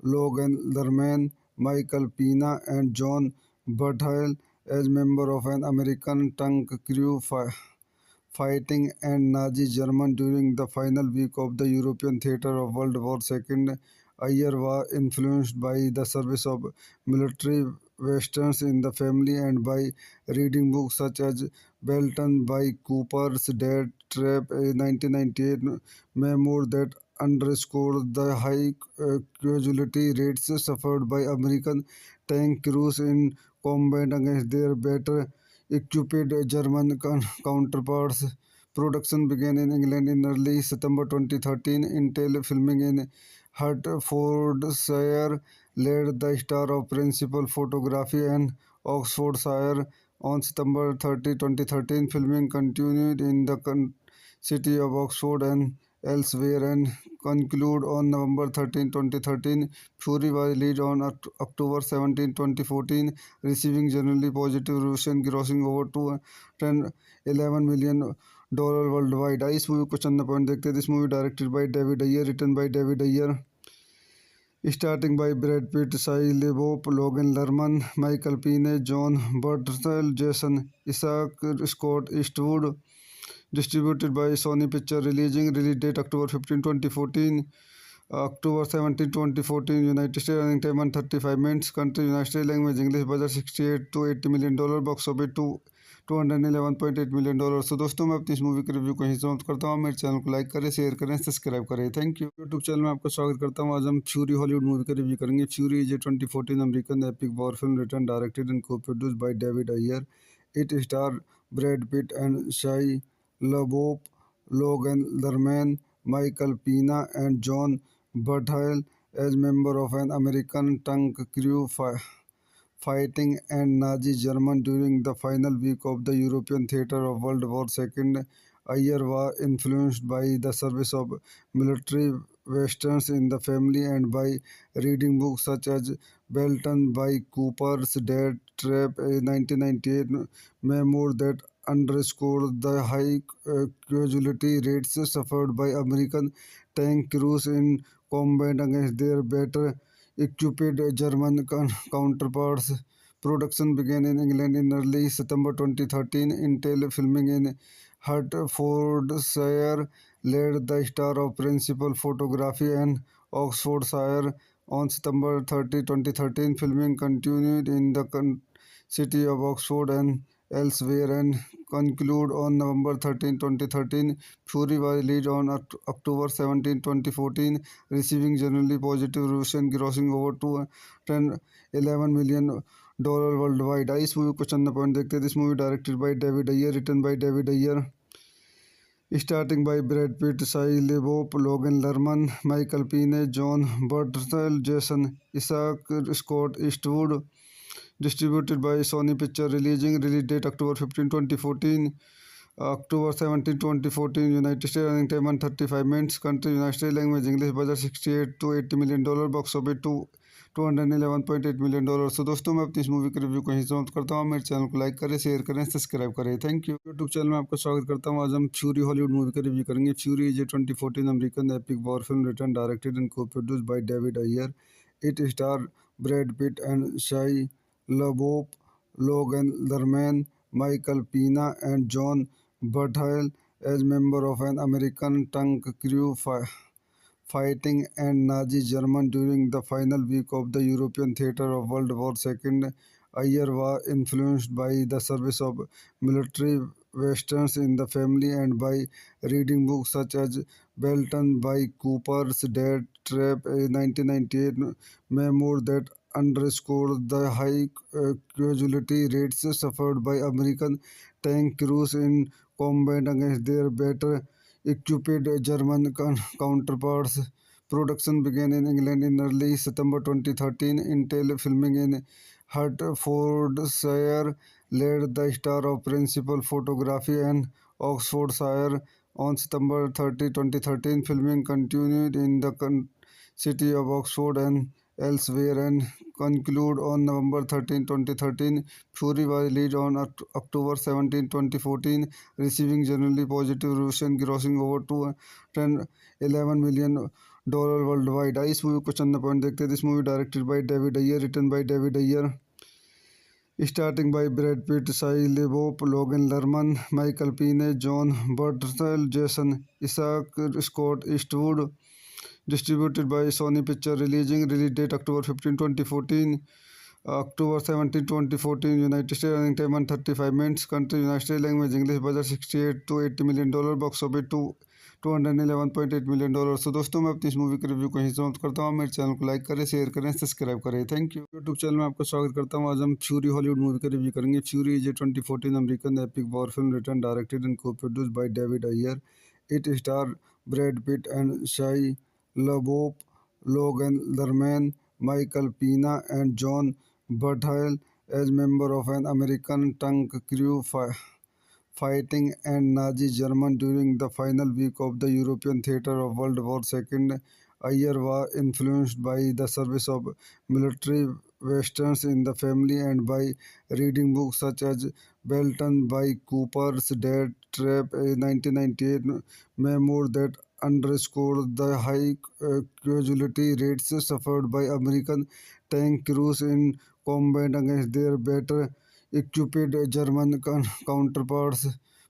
Logan Lerman, Michael Pena, and John Bernthal as member of an American tank crew fighting and Nazi Germany during the final week of the European theater of World War II. Ayer was influenced by the service of military westerns in the family and by reading books such as Belton by Cooper's Death Trap, a 1998 memoir that underscored the high casualty rates suffered by American tank crews in combat against their better equipped German counterparts. Production began in England in early September 2013. Intel filming in Hertfordshire led the star of principal photography and Oxfordshire on September 30, 2013. Filming continued in the city of Oxford and elsewhere and concluded on November 13, 2013. Fury was released on October 17, 2014, receiving generally positive reviews and grossing over $211 million worldwide. इस movie को चंद point देखते हैं. This movie directed by David Ayer, written by David Ayer, starting by Brad Pitt, Shia LaBeouf, Logan Lerman, Michael Pena, John Bernthal, Jason Isaac, Scott Eastwood. Distributed by Sony Pictures. Release date October 15, 2014. October 17, 2014. United States. Running time 135 minutes. Country United States. Language English. Budget $68 to $80 million. Box office $211.8 million. तो दोस्तों मैं अपनी इस movie के review को यहीं समाप्त करता हूँ. मेरे चैनल को लाइक करें, शेयर करें, सब्सक्राइब करें. Thank you. यूट्यूब चैनल में आपका स्वागत करता हूँ. आज हम फ्यूरी हॉलीवुड मूवी का रिव्यू करेंगे. Fury is a 2014 American epic war film written directed and को produced by David Ayer. It star Brad Pitt and Shia LaBeouf, Logan Lerman, Michael Pena, and John Bernthal as member of an American tank crew fighting and Nazi Germany during the final week of the European theater of World War II. Ayer was influenced by the service of military westerns in the family and by reading books such as Belton by Cooper's Death Trap, a 1998 memoir that underscored the high casualty rates suffered by American tank crews in combat against their better equipped German counterparts. Production began in England in early September 2013. Intel filming in Hertfordshire led the star of principal photography and Oxfordshire on September 30, 2013. Filming continued in the city of Oxford and elsewhere and concluded on November 13, 2013. Fury was released on October 17, 2014, receiving generally positive reviews and grossing over $211 million worldwide. इस movie को चंद point देखते हैं. This movie directed by David Ayer, written by David Ayer, starting by Brad Pitt, Shia LaBeouf, Logan Lerman, Michael Pena, John Bernthal, Jason Isaac, Scott Eastwood. Distributed by Sony Pictures. Release date October 15, 2014. October 17, 2014. United States. Running time 135 minutes. Country United States. Language English. Budget $68 to $80 million. Box office $211.8 million. तो दोस्तों मैं अपनी इस movie के review को यहीं समाप्त करता हूँ. मेरे चैनल को लाइक करें, शेयर करें, सब्सक्राइब करें. Thank you. यूट्यूब चैनल में आपका स्वागत करता हूँ. आज हम फ्यूरी हॉलीवुड मूवी का रिव्यू करेंगे. Fury is a 2014 American epic war film written directed and को produced by David Ayer. It star Brad Pitt and Shia LaBeouf, Logan Lerman, Michael Pena, and John Bernthal as member of an American tank crew fighting and Nazi Germany during the final week of the European theater of World War II. Ayer was influenced by the service of military westerns in the family and by reading books such as Belton by Cooper's Dead Trap, a 1998 memoir that underscored the high casualty rates suffered by American tank crews in combat against their better equipped German counterparts. Production began in England in early September 2013. Intel filming in Hertfordshire led the star of principal photography and Oxfordshire on September 30, 2013. Filming continued in the city of Oxford and elsewhere and conclude on November 13, 2013. Fury was released on October 17, 2014, receiving generally positive reviews and grossing over $211 million worldwide. इस movie को चंद point देखते हैं. This movie directed by David Ayer, written by David Ayer, starting by Brad Pitt, Shia LaBeouf, Logan Lerman, Michael Pena, John Bernthal, Jason Isaac, Scott Eastwood. Distributed by Sony Pictures. Release date October 15, 2014. October 17, 2014. United States. Running time 135 minutes. Country United States. Language English. Budget $68 to $80 million. Box office $211.8 million. तो दोस्तों मैं अपनी इस movie के review को यहीं समाप्त करता हूँ. मेरे चैनल को लाइक करें, शेयर करें, सब्सक्राइब करें. Thank you. यूट्यूब चैनल में आपका स्वागत करता हूँ. आज हम फ्यूरी हॉलीवुड मूवी का रिव्यू करेंगे. Fury is a 2014 American epic war film written directed and को produced by David Ayer. It star Brad Pitt and Shia LaBeouf, Logan Lerman, Michael Pena, and John Bernthal as member of an American tank crew fighting and Nazi Germany during the final week of the European theater of World War II. Ayer was influenced by the service of military westerns in the family and by reading books such as Belton by Cooper's Dead Trap, a 1998 memoir that underscored the high casualty rates suffered by American tank crews in combat against their better equipped German counterparts.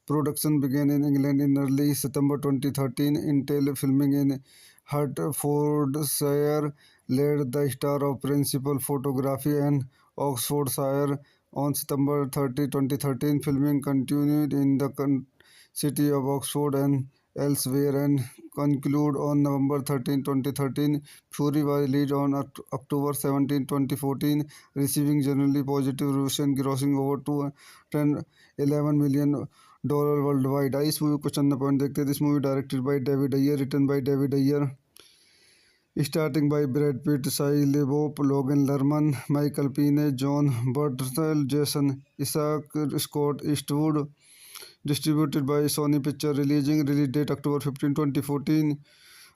Production began in England in early September 2013. Intel filming in Hertfordshire led the star of principal photography and Oxfordshire on September 30, 2013. Filming continued in the city of Oxford and elsewhere and conclude on November 13, 2013. Fury was released on October 17, 2014, receiving generally positive reviews and grossing over $211 million worldwide. इस movie को चंद point देखते हैं. This movie directed by David Ayer, written by David Ayer, starting by Brad Pitt, Shia LaBeouf, Logan Lerman, Michael Pena, John Bernthal, Jason Isaac, Scott Eastwood. Distributed by Sony Pictures. Release date October 15, 2014.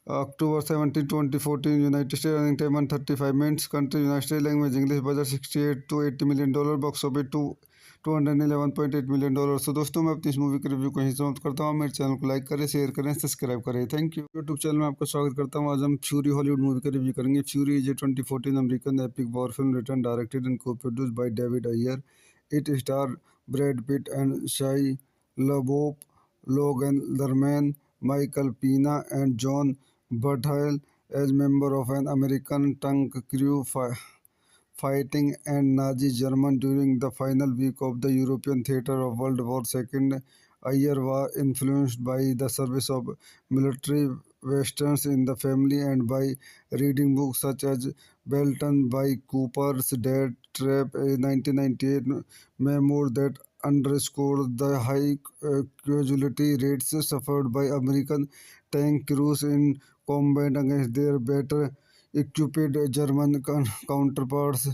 October 17, 2014. United States. Running time 135 minutes. Country United States. Language English. Budget $68 to $80 million. Box office $211.8 million. तो दोस्तों मैं अपनी इस movie के review को यहीं समाप्त करता हूँ. मेरे चैनल को लाइक करें, शेयर करें, सब्सक्राइब करें. Thank you. यूट्यूब चैनल में आपका स्वागत करता हूँ. आज हम फ्यूरी हॉलीवुड मूवी का रिव्यू करेंगे. Fury is a 2014 American epic war film written directed and को produced by David Ayer. It star Brad Pitt and Shia LaBeouf, Logan Lerman, Michael Pena, and John Bernthal as member of an American tank crew fighting and Nazi Germany during the final week of the European theater of World War II. Ayer was influenced by the service of military westerns in the family and by reading books such as Belton by Cooper's Dead Trap, a 1998 memoir that underscored the high casualty rates suffered by American tank crews in combat against their better equipped German counterparts.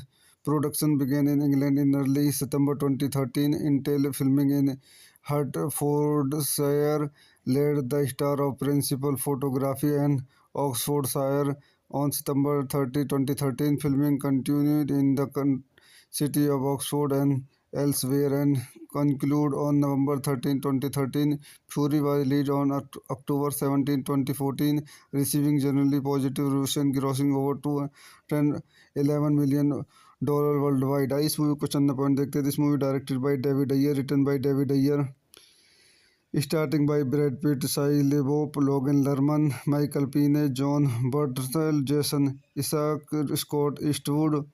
Production began in England in early September 2013. Intel filming in Hertfordshire led the star of principal photography and Oxfordshire on September 30, 2013. Filming continued in the city of Oxford and elsewhere and conclude on November 13, 2013. Fury was released on October 17, 2014, receiving generally positive reviews and grossing over $211 million worldwide. इस movie को चंद point देखते हैं. This movie directed by David Ayer, written by David Ayer, starting by Brad Pitt, Shia LaBeouf, Logan Lerman, Michael Pena, John Bernthal, Jason Isaac, Scott Eastwood.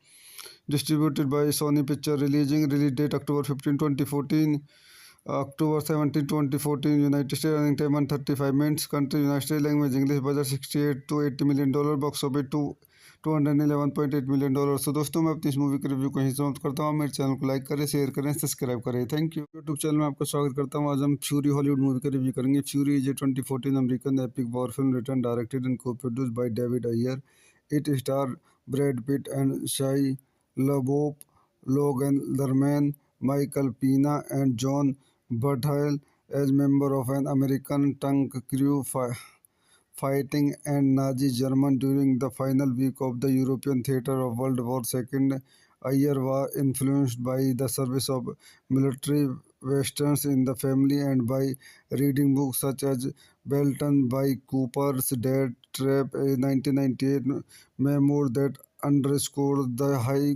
Distributed by Sony Picture, release date October 15, 2014. October 17, 2014, United States, running time 135 minutes. Country, United States, language English, budget 68 to 80 million dollar, box office to $211.8 million। तो दोस्तों मैं अपनी इस movie के review को यहीं समाप्त करता हूँ। मेरे चैनल को लाइक करें, शेयर करें, सब्सक्राइब करें। Thank you. यूट्यूब चैनल में आपका स्वागत करता हूँ। आज हम फ्यूरी हॉलीवुड मूवी का रिव्यू करेंगे। Fury is a 2014 American epic war film written directed and को produced by David Ayer. It star Brad Pitt and Shia LaBeouf, Logan Lerman, Michael Pena, and John Bernthal as member of an American tank crew fighting and Nazi Germany during the final week of the European theater of World War II. Ayer was influenced by the service of military westerns in the family and by reading books such as Belton by Cooper's Dead Trap, a 1998 memoir that underscored the high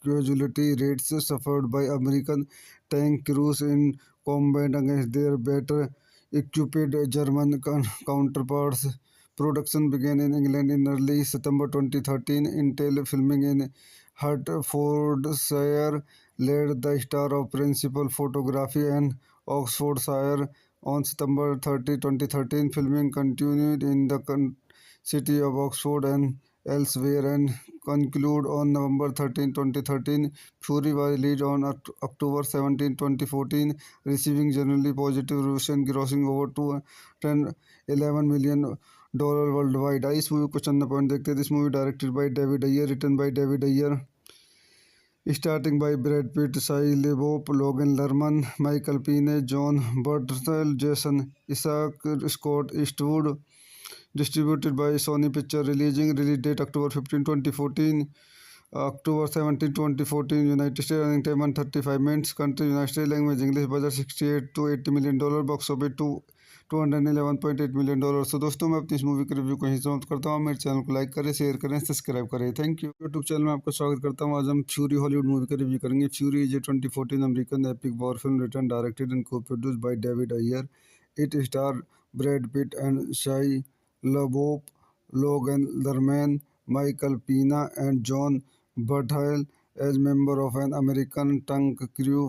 casualty rates suffered by American tank crews in combat against their better equipped German counterparts. Production began in England in early September 2013. Intel filming in Hertfordshire led the star of principal photography and Oxfordshire on September 30, 2013. Filming continued in the city of Oxford and elsewhere and concluded on November 13, 2013. Fury was released on October 17, 2014, receiving generally positive reviews and grossing over $211 million worldwide। इस movie को चंद point देखते हैं। This movie directed by David Ayer, written by David Ayer, starting by Brad Pitt, Shia LaBeouf, Logan Lerman, Michael Pena, John Bernthal, Jason Isaac, Scott Eastwood. Distributed by Sony Picture, release date October 15, 2014. October 17, 2014, United States, running time 135 minutes. Country, United States, language English, budget 68 to 80 million dollar, box office to $211.8 million। तो दोस्तों मैं अपनी इस movie के review को यहीं समाप्त करता हूँ। मेरे चैनल को लाइक करें, शेयर करें, सब्सक्राइब करें। Thank you. यूट्यूब चैनल में आपका स्वागत करता हूँ। आज हम फ्यूरी हॉलीवुड मूवी का रिव्यू करेंगे। Fury is a 2014 American epic war film written directed and को produced by David Ayer. It star Brad Pitt and Shia LaBeouf, Logan Lerman, Michael Pena, and John Bernthal as member of an American tank crew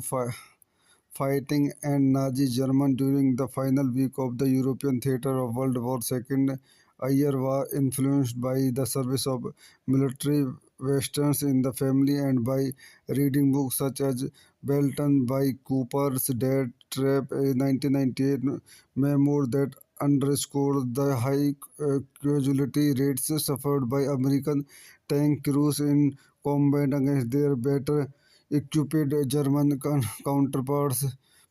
fighting and Nazi Germany during the final week of the European theater of World War II. Ayer was influenced by the service of military westerns in the family and by reading books such as Belton by Cooper's Dead Trap, a 1998 memoir that underscored the high casualty rates suffered by American tank crews in combat against their better equipped German counterparts.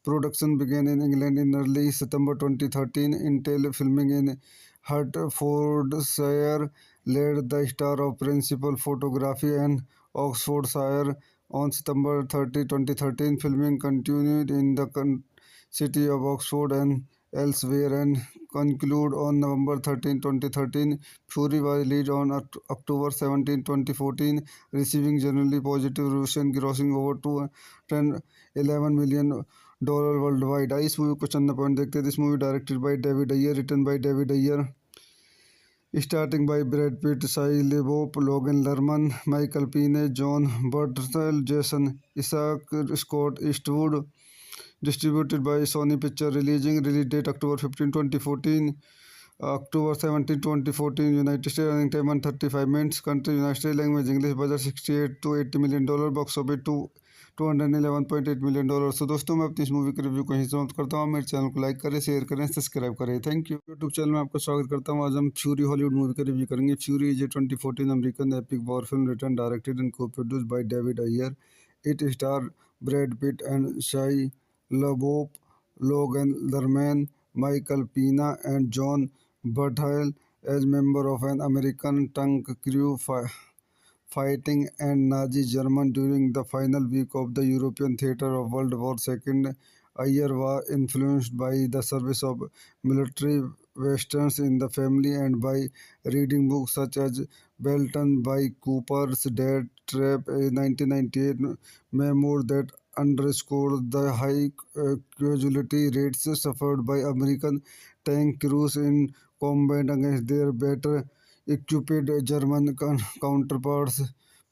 Production began in England in early September 2013. Intel filming in Hertfordshire led the star of principal photography and Oxfordshire on September 30, 2013. Filming continued in the city of Oxford and elsewhere and concluded on November 13, 2013. Fury was released on October 17, 2014, receiving generally positive reviews and grossing over $211 million worldwide. इस movie को चंद point देखते हैं। This movie directed by David Ayer, written by David Ayer, starting by Brad Pitt, Shia LaBeouf, Logan Lerman, Michael Pena, John Bernthal, Jason Isaac, Scott Eastwood. Distributed by Sony Picture, release date October 15, 2014. October 17, 2014, United States, running time 135 minutes. Country, United States, language English, budget 68 to 80 million dollar, box office to $211.8 million। तो दोस्तों मैं अपनी इस movie के review को यहीं समाप्त करता हूँ। मेरे चैनल को लाइक करें, शेयर करें, सब्सक्राइब करें। Thank you. यूट्यूब चैनल में आपका स्वागत करता हूँ। आज हम फ्यूरी हॉलीवुड मूवी का रिव्यू करेंगे। Fury is a 2014 American epic war film written directed and को produced by David Ayer. It star Brad Pitt and Shia LaBeouf, Logan Lerman, Michael Pena, and John Bernthal as member of an American tank crew fighting and Nazi Germany during the final week of the European theater of World War II. Ayer was influenced by the service of military westerns in the family and by reading books such as Belton by Cooper's Dead Trap, a 1998 memoir that underscored the high casualty rates suffered by American tank crews in combat against their better equipped German counterparts.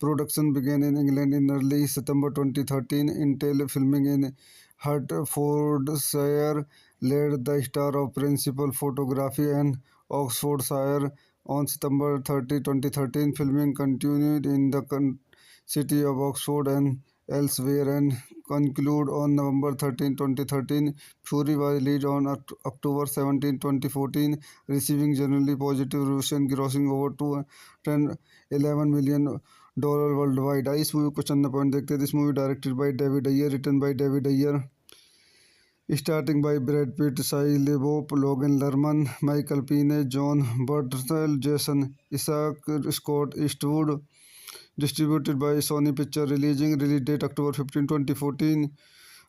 Production began in England in early September 2013. Intel filming in Hertfordshire led the star of principal photography and Oxfordshire on September 30, 2013. Filming continued in the city of Oxford and elsewhere and concluded on November 13, 2013. Fury was released on October 17, 2014, receiving generally positive reviews and grossing over 211 million dollar worldwide. इस movie को चंदा point देखते हैं. This movie directed by David Ayer, written by David Ayer, starting by Brad Pitt, Shia LaBeouf, Logan Lerman, Michael Pena, John Bernthal, Jason Isaac, Scott Eastwood. Distributed by Sony Pictures. Release date October 15, 2014.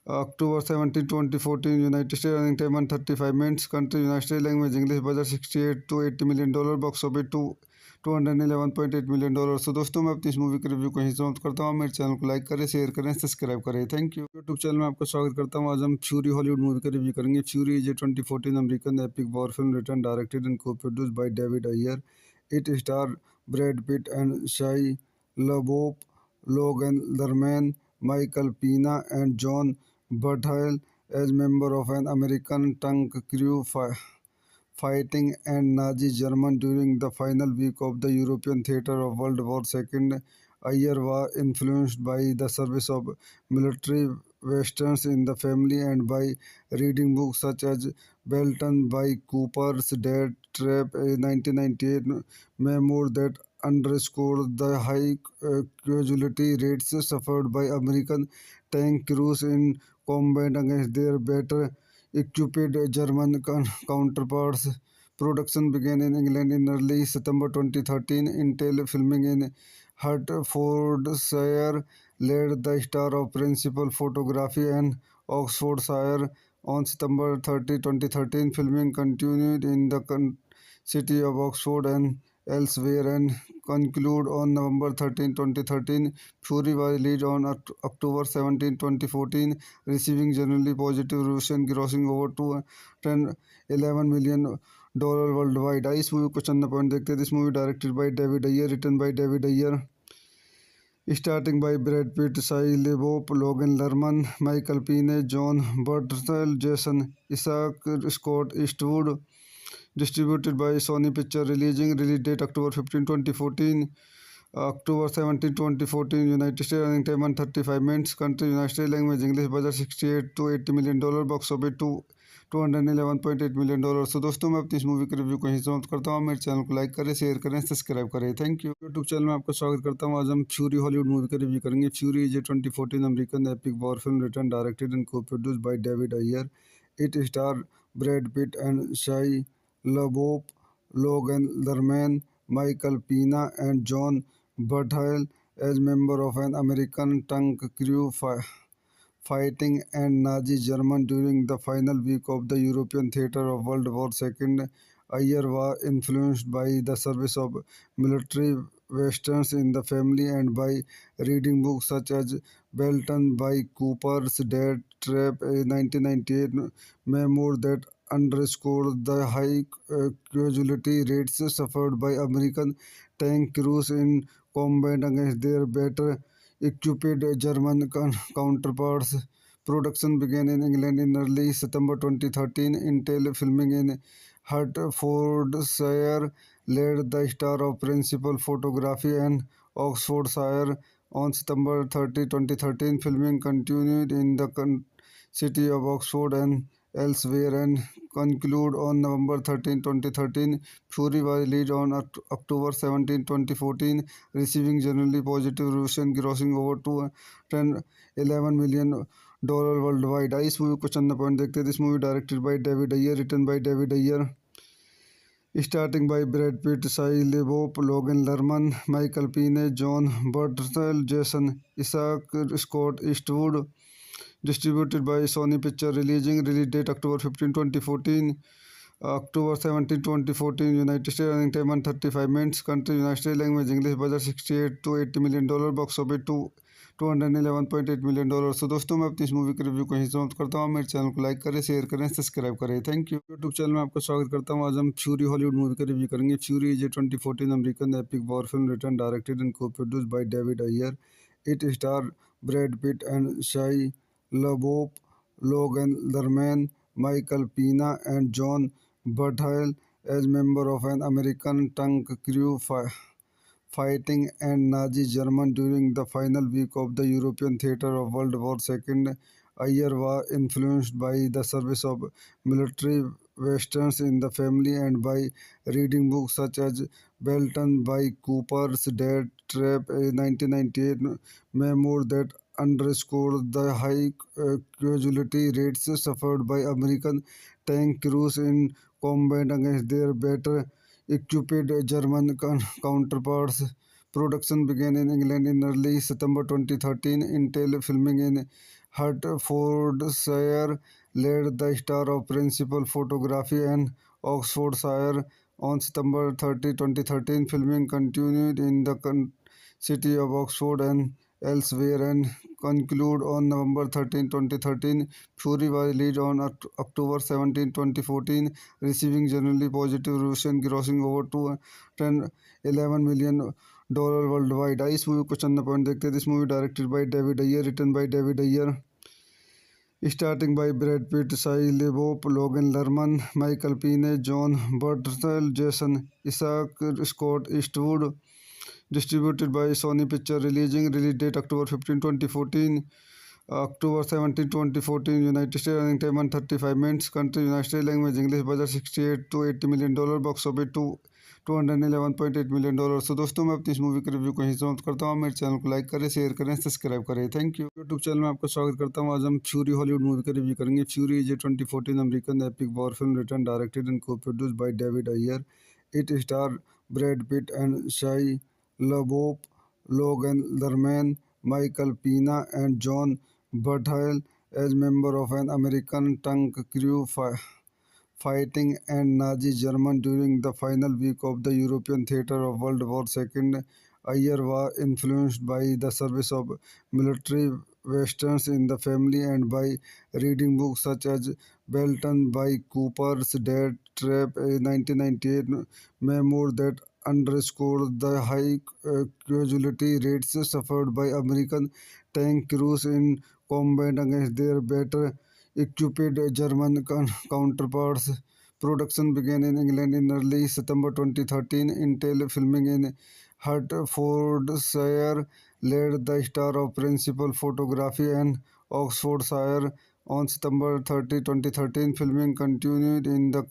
October 17, 2014. United States. Running time 135 minutes. Country United States. Language English. Budget $68 to $80 million. Box office $211.8 million. So दोस्तों मैं अपनी इस movie के review को यहीं समाप्त करता हूँ. मेरे चैनल को लाइक करें, शेयर करें, सब्सक्राइब करें. Thank you. यूट्यूब चैनल में आपका स्वागत करता हूँ. आज हम फ्यूरी हॉलीवुड मूवी का रिव्यू करेंगे. Fury is a 2014 American epic war film written directed and co-produced by David Ayer. It stars Brad Pitt and Shia LaBeouf, Logan Lerman, Michael Pena, and John Bernthal as member of an American tank crew fighting and Nazi Germany during the final week of the European theater of World War II. Ayer was influenced by the service of military westerns in the family and by reading books such as Belton by Cooper's Death Trap, a 1998 memoir that underscored the high casualty rates suffered by American tank crews in combat against their better equipped German counterparts. Production began in England in early September 2013. Intel filming in Hertfordshire led the star of principal photography and Oxfordshire on September 30, 2013. Filming continued in the city of Oxford and elsewhere and concluded on November 13, 2013. Fury was released on October 17, 2014, receiving generally positive reviews and grossing over 211 million dollar worldwide. इस movie को चंदा point देखते हैं. This movie directed by David Ayer, written by David Ayer, starting by Brad Pitt, Shia LaBeouf, Logan Lerman, Michael Pena, John Bernthal, Jason Isaac, Scott Eastwood. Distributed by Sony Pictures. Release date October 15, 2014. October 17, 2014. United States. Running time 135 minutes. Country United States. Language English. Budget $68 to $80 million. Box office $211.8 million. So दोस्तों मैं अपनी इस movie के review को यहीं समाप्त करता हूँ. मेरे चैनल को लाइक करें, शेयर करें, सब्सक्राइब करें. Thank you. यूट्यूब चैनल में आपका स्वागत करता हूँ. आज हम फ्यूरी हॉलीवुड मूवी का रिव्यू करेंगे. Fury is a 2014 American epic war film written directed and co-produced by David Ayer. It stars Brad Pitt and Shia LaBeouf, Logan Lerman, Michael Pena, and John Bernthal as member of an American tank crew fighting and Nazi Germany during the final week of the European theater of World War II. Ayer was influenced by the service of military westerns in the family and by reading books such as Belton by Cooper's Death Trap, a 1998 memoir that underscored the high casualty rates suffered by American tank crews in combat against their better equipped German counterparts. Production began in England in early September 2013. Intel filming in Hertfordshire led the star of principal photography and Oxfordshire on September 30, 2013. Filming continued in the city of Oxford and elsewhere and concluded on November 13, 2013. Fury was released on October 17, 2014, receiving generally positive reviews and grossing over 211 million dollar worldwide. इस movie को चंदा point देखते हैं. This movie directed by David Ayer, written by David Ayer, starting by Brad Pitt, Shia LaBeouf, Logan Lerman, Michael Pena, John Bernthal, Jason Isaac, Scott Eastwood. Distributed by Sony Pictures. Release date October 15, 2014. October 17, 2014. United States. Running time 135 minutes. Country United States. Language English. Budget $68 to $80 million. Box office $211.8 million. तो दोस्तों मैं अपनी इस movie के review को यहीं समाप्त करता हूँ। मेरे चैनल को लाइक करें, शेयर करें, सब्सक्राइब करें। Thank you. यूट्यूब चैनल में आपका स्वागत करता हूँ। आज हम फ्यूरी हॉलीवुड मूवी का रिव्यू करेंगे। Fury is a 2014 American epic war film written, directed and co-produced by David Ayer. It stars Brad Pitt and Shia LaBeouf, Logan Lerman, Michael Pena, and John Bernthal as member of an American tank crew fighting and Nazi Germany during the final week of the European theater of World War II. Ayer was influenced by the service of military westerns in the family and by reading books such as Belton by Cooper's Dead Trap, a 1998 memoir that underscores the high casualty rates suffered by American tank crews in combat against their better equipped German counterparts. Production began in England in early September 2013. Intel filming in Hertfordshire led the star of principal photography and Oxfordshire on September 30, 2013. Filming continued in the city of Oxford and elsewhere and concluded on November 13, 2013. Fury was released on October 17, 2014, receiving generally positive reviews and grossing over $211 million worldwide. इस movie को चंद point देखते हैं। This movie directed by David Ayer, written by David Ayer, starting by Brad Pitt, Shia LaBeouf, Logan Lerman, Michael Pena, John Bernthal, Jason Isaac, Scott Eastwood. Distributed by Sony Pictures. Release date October 15, 2014. October 17, 2014. United States. Running time 135 minutes. Country United States. Language English. Budget $68 to $80 million. Box office $211.8 million। तो दोस्तों मैं अपनी इस movie के review को यहीं समाप्त करता हूँ। मेरे चैनल को लाइक करें, शेयर करें, सब्सक्राइब करें। Thank you. यूट्यूब चैनल में आपका स्वागत करता हूँ। आज हम फ्यूरी हॉलीवुड मूवी का रिव्यू करेंगे। Fury is a 2014 American epic war film written, directed and co-produced by David Ayer. It stars Brad Pitt and Shia LaBeouf, Logan Lerman, Michael Pena, and John Bernthal as member of an American tank crew fighting and Nazi Germany during the final week of the European theater of World War II. Ayer was influenced by the service of military westerns in the family and by reading books such as Belton by Cooper's Dead Trap, a 1998 memoir that underscores the high casualty rates suffered by American tank crews in combat against their better equipped German counterparts. Production began in England in early September 2013. Intel filming in Hertfordshire led the star of principal photography and Oxfordshire on September 30, 2013. Filming continued in the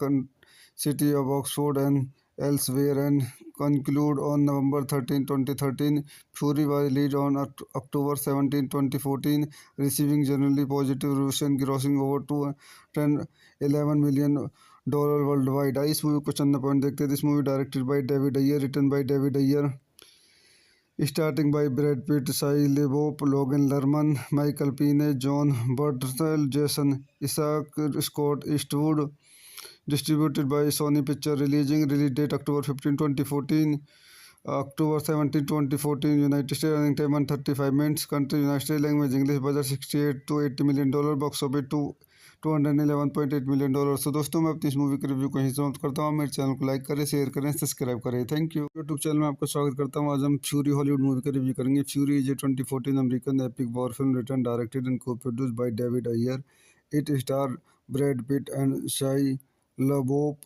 city of Oxford and elsewhere and concluded on November 13, 2013. Fury was released on October 17, 2014, receiving generally positive reviews and grossing over $211 million worldwide. इस movie को चंद point देखते हैं। This movie directed by David Ayer, written by David Ayer, starting by Brad Pitt, Shia LaBeouf, Logan Lerman, Michael Pena, John Bernthal, Jason Isaac, Scott Eastwood. Distributed by Sony Pictures. Release date October 15, 2014. October 17, 2014. United States. Running time 135 minutes. Country United States. Language English. Budget $68 to $80 million. Box office $211.8 million। तो दोस्तों मैं अपनी इस movie के review को यहीं समाप्त करता हूँ। मेरे चैनल को लाइक करें, शेयर करें, सब्सक्राइब करें। Thank you. यूट्यूब चैनल में आपका स्वागत करता हूँ। आज हम फ्यूरी हॉलीवुड मूवी का रिव्यू करेंगे। Fury is a 2014 American epic war film written, directed and co-produced by David Ayer. It stars Brad Pitt and Shia LaBeouf,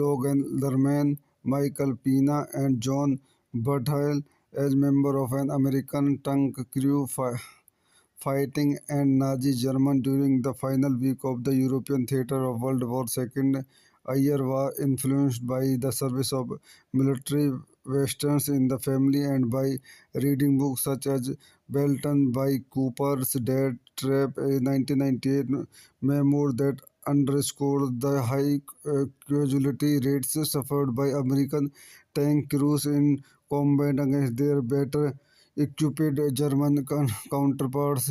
Logan Lerman, Michael Pena, and John Bernthal as member of an American tank crew fighting and Nazi Germany during the final week of the European theater of World War II. Ayer was influenced by the service of military westerns in the family and by reading books such as Belton by Cooper's Dead Trap, a 1998 memoir that underscores the high casualty rates suffered by American tank crews in combat against their better equipped German counterparts.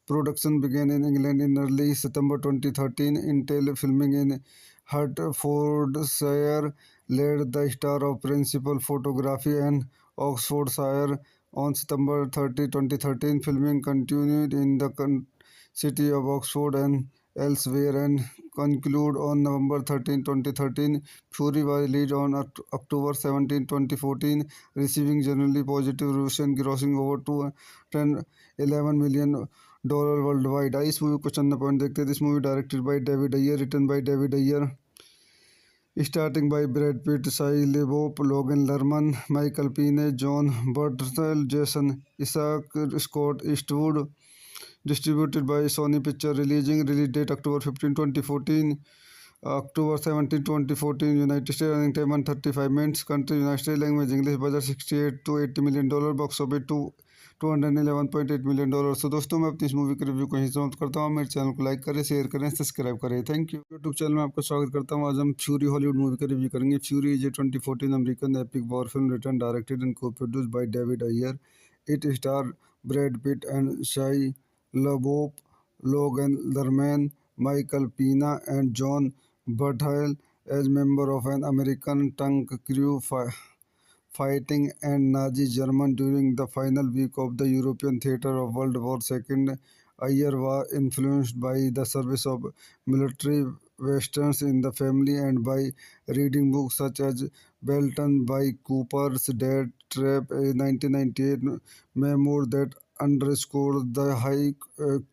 Production began in England in early September 2013. Intel filming in Hertfordshire led the star of principal photography and Oxfordshire on September 30, 2013. Filming continued in the city of Oxford and elsewhere and concluded on November 13, 2013. Fury was released on October 17, 2014, receiving generally positive reviews and grossing over $211 million worldwide. इस movie को चंद point देखते हैं. This movie directed by David Ayer, written by David Ayer, starting by Brad Pitt, Shia LaBeouf, Logan Lerman, Michael Pena, John Bernthal, Jason Isaac, Scott Eastwood. Distributed by Sony Pictures. Release date October 15, 2014. October 17, 2014. United States. Running time 135 minutes. Country United States. Language English. Budget $68 to $80 million. Box office $211.8 million. So दोस्तों मैं अपनी इस movie के review को यहीं समाप्त करता हूँ. मेरे चैनल को लाइक करें, शेयर करें, सब्सक्राइब करें. Thank you. यूट्यूब चैनल में आपका स्वागत करता हूँ. आज हम फ्यूरी हॉलीवुड मूवी का रिव्यू करेंगे. Fury is a 2014 American epic war film written directed and co-produced by David Ayer. It stars Brad Pitt and Shia LaBeouf, Logan Lerman, Michael Pena, and John Bernthal as member of an American tank crew fighting and Nazi Germany during the final week of the European theater of World War II. Ayer was influenced by the service of military westerns in the family and by reading books such as Belton by Cooper's Dead Trap, a 1998 memoir that underscored the high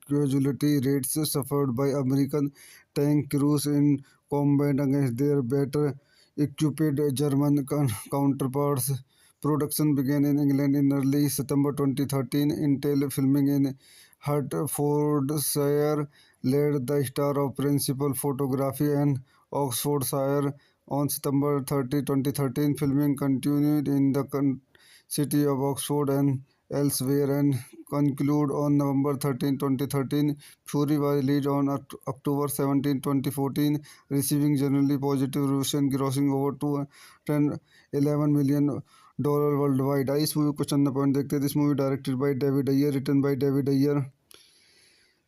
casualty rates suffered by American tank crews in combat against their better equipped German counterparts. Production began in England in early September 2013. Intel filming in Hertfordshire led the star of principal photography and Oxfordshire on September 30, 2013. Filming continued in the city of Oxford and elsewhere and concluded on November 13, 2013. Fury was released on October 17, 2014, receiving generally positive reviews and grossing over $211 million worldwide. इस movie को चंद point देखते हैं. This movie directed by David Ayer, written by David Ayer,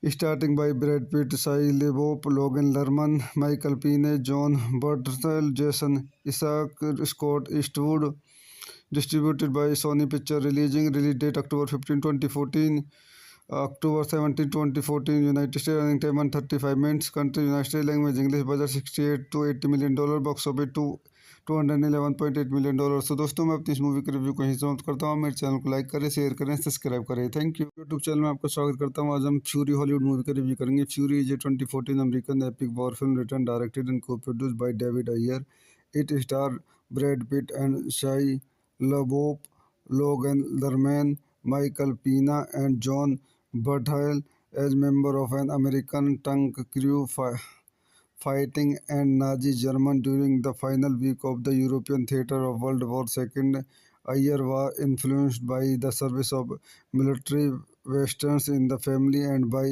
starting by Brad Pitt, Shia LaBeouf, Logan Lerman, Michael Pena, John Bernthal, Jason Isaac, Scott Eastwood. Distributed by Sony Pictures. Release date October 15, 2014. October 17, 2014. United States. Running time 135 minutes. Country United States. Language English. Budget $68 to $80 million. Box office $211.8 million. So दोस्तों मैं अपनी इस movie के review को यहीं समाप्त करता हूँ. मेरे चैनल को लाइक करें, शेयर करें, सब्सक्राइब करें. Thank you. यूट्यूब चैनल में आपका स्वागत करता हूँ. आज हम फ्यूरी हॉलीवुड मूवी का रिव्यू करेंगे. Fury is a 2014 American epic war film written directed and co-produced by David Ayer. It stars Brad Pitt and Shia LaBeouf, Logan Lerman, Michael Pena, and John Bernthal as member of an American tank crew fighting and Nazi Germany during the final week of the European theater of World War II. Ayer was influenced by the service of military westerns in the family and by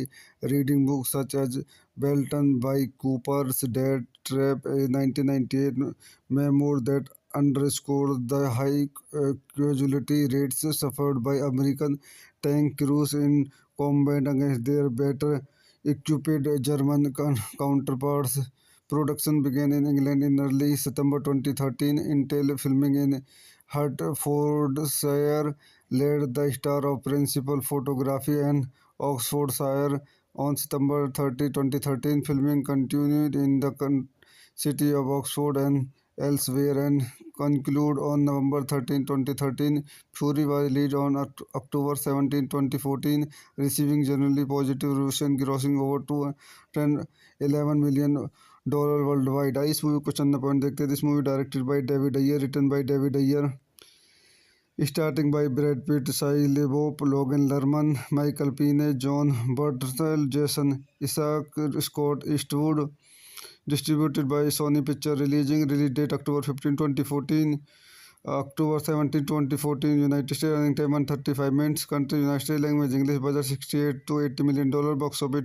reading books such as Belton by Cooper's Dead Trap, a 1998 memoir that underscored the high casualty rates suffered by American tank crews in combat against their better equipped German counterparts. Production began in England in early September 2013. Intel filming in Hertfordshire led the star of principal photography and Oxfordshire on September 30, 2013. Filming continued in the city of Oxford and elsewhere and concluded on November 13, 2013. Fury was released on October 17, 2014, receiving generally positive reviews and grossing over $211 million worldwide. इस movie को चंद point देखते हैं. This movie directed by David Ayer, written by David Ayer, starting by Brad Pitt, Shia LaBeouf, Logan Lerman, Michael Pena, John Bernthal, Jason Isaac, Scott Eastwood. Distributed by Sony Pictures. Release date October 15, 2014. October 17, 2014. United States. Running time 135 minutes. Country United States. Language English. Budget $68 to $80 million. Box office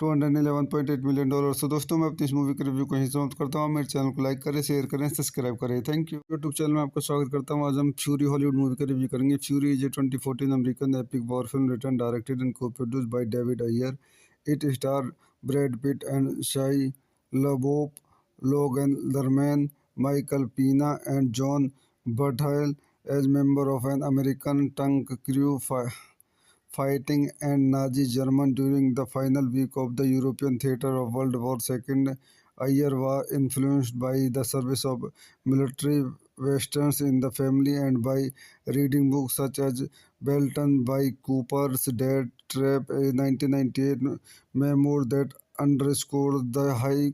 $211.8 million. So दोस्तों मैं अपनी इस movie के review को यहीं समाप्त करता हूँ. मेरे चैनल को लाइक करें, शेयर करें, सब्सक्राइब करें. Thank you. यूट्यूब चैनल में आपका स्वागत करता हूँ. आज हम फ्यूरी हॉलीवुड मूवी का रिव्यू करेंगे. Fury is a 2014 American epic war film written directed and co-produced by David Ayer. It stars Brad Pitt and Shia LaBeouf, Logan Lerman, Michael Pena, and John Bernthal as member of an American tank crew fighting and Nazi Germany during the final week of the European theater of World War II. Ayer was influenced by the service of military westerns in the family and by reading books such as Belton by Cooper's Dead Trap, a 1998 memoir that underscores the high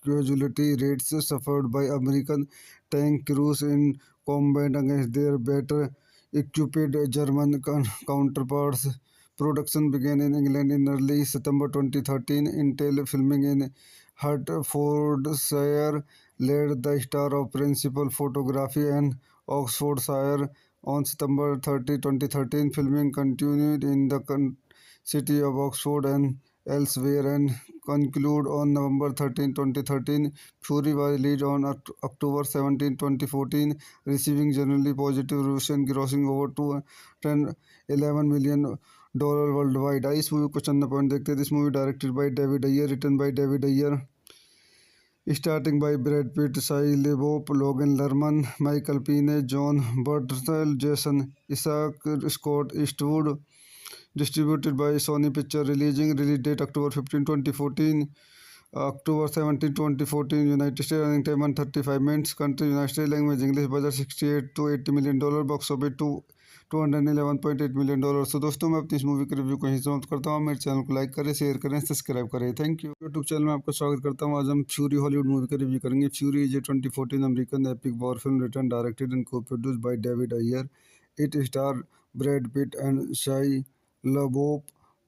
casualty rates suffered by American tank crews in combat against their better equipped German counterparts. Production began in England in early September 2013. Intel filming in Hertfordshire led the star of principal photography and Oxfordshire on September 30, 2013. Filming continued in the city of Oxford and elsewhere and conclude on November 13, 2013. Fury was released on October 17, 2014, receiving generally positive reviews and grossing over $211 million worldwide. इस movie को चंद point देखते हैं. This movie directed by David Ayer, written by David Ayer, starting by Brad Pitt, Shia LaBeouf, Logan Lerman, Michael Pena, John Bernthal, Jason Isaac, Scott Eastwood. Distributed by Sony Pictures. Release date October 15, 2014. October 17, 2014. United States. Running time 135 minutes. Country United States. Language English. Budget $68 to $80 million. Box office $211.8 million. तो दोस्तों मैं अपनी इस movie के review को यहीं समाप्त करता हूँ. मेरे चैनल को लाइक करें, शेयर करें, सब्सक्राइब करें. Thank you. यूट्यूब चैनल में आपका स्वागत करता हूँ. आज हम फ्यूरी हॉलीवुड मूवी का रिव्यू करेंगे. Fury is a 2014 American epic war film written directed and को produced by David Ayer. It stars Brad Pitt and Shia LaBeouf,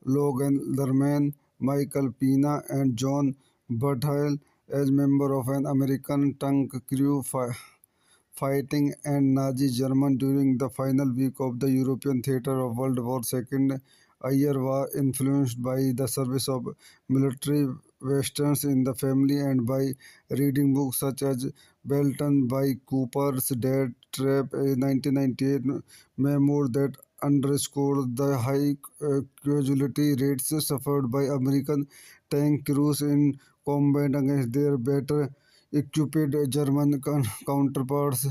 Logan Lerman, Michael Pena, and John Bernthal as members of an American tank crew fighting and Nazi Germany during the final week of the European theater of World War II. Ayer was influenced by the service of military westerns in the family and by reading books such as Belton by Cooper's Dead Trap, a 1998 memoir that underscores the high casualty rates suffered by American tank crews in combat against their better equipped German counterparts.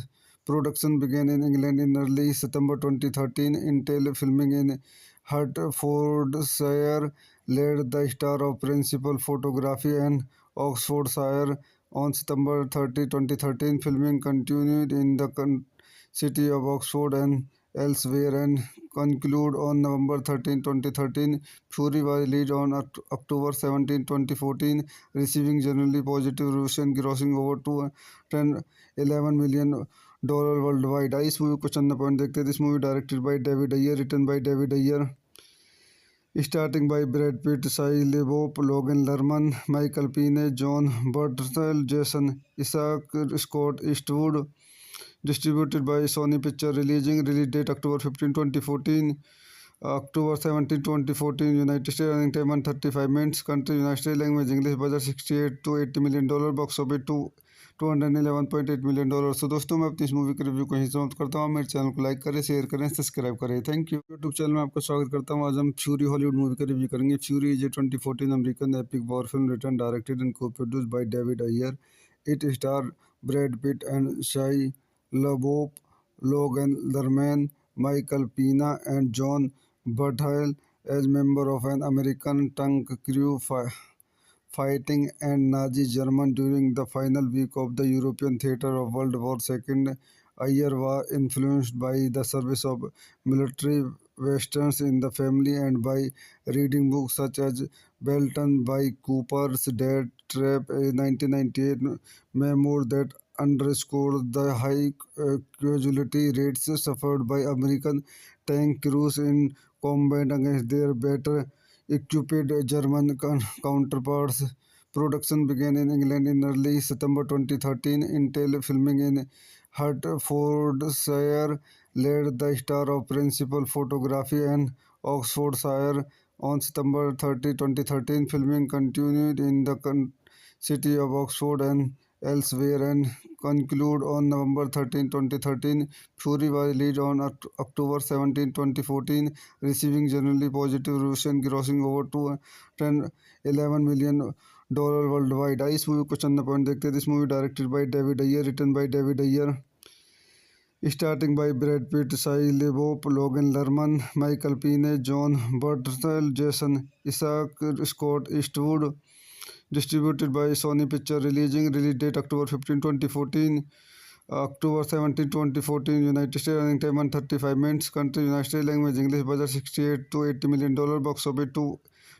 Production began in England in early September 2013. Intel filming in Hertfordshire led the star of principal photography and Oxfordshire on September 30, 2013. Filming continued in the city of Oxford and elsewhere and conclude on November 13, 2013. Fury was released on October 17, 2014, receiving generally positive reviews and grossing over $211 million worldwide. इस movie को चंद point देखते हैं. This movie directed by David Ayer, written by David Ayer, starting by Brad Pitt, Shia LaBeouf, Logan Lerman, Michael Pena, John Bernthal, Jason Isaac, Scott Eastwood. Distributed by Sony Pictures. Release date October 15, 2014. October 17, 2014. United States. Running time 135 minutes. Country United States. Language English. Budget $68 to $80 million. Box office $211.8 million. तो दोस्तों मैं अपनी इस movie के review को यहीं समाप्त करता हूँ. मेरे चैनल को लाइक करें, शेयर करें, सब्सक्राइब करें. Thank you. यूट्यूब चैनल में आपका स्वागत करता हूँ. आज हम फ्यूरी हॉलीवुड मूवी का रिव्यू करेंगे. Fury is a 2014 American epic war film written directed and को produced by David Ayer. It stars Brad Pitt and Shia LaBeouf, Logan Lerman, Michael Pena, and John Bernthal as members of an American tank crew fighting and Nazi Germany during the final week of the European theater of World War II. Ayer was influenced by the service of military westerns in the family and by reading books such as Belton by Cooper's Dead Trap, a 1998 memoir that underscores the high casualty rates suffered by American tank crews in combat against their better equipped German counterparts. Production began in England in early September 2013. Intel filming in Hertfordshire led the star of principal photography and Oxfordshire on September 30, 2013. Filming continued in the city of Oxford and elsewhere and conclude on November 13, 2013. Fury was released on October 17, 2014, receiving generally positive reviews and grossing over $211 million worldwide. इस movie को चंद point देखते हैं. This movie directed by David Ayer, written by David Ayer, starting by Brad Pitt, Shia LaBeouf, Logan Lerman, Michael Pena, John Bernthal, Jason Isaac, Scott Eastwood. Distributed by Sony Picture, release date October 15, 2014. October 17, 2014, United States, running time 135 minutes. Country, United States, language English, budget 68 to $80 million, box office to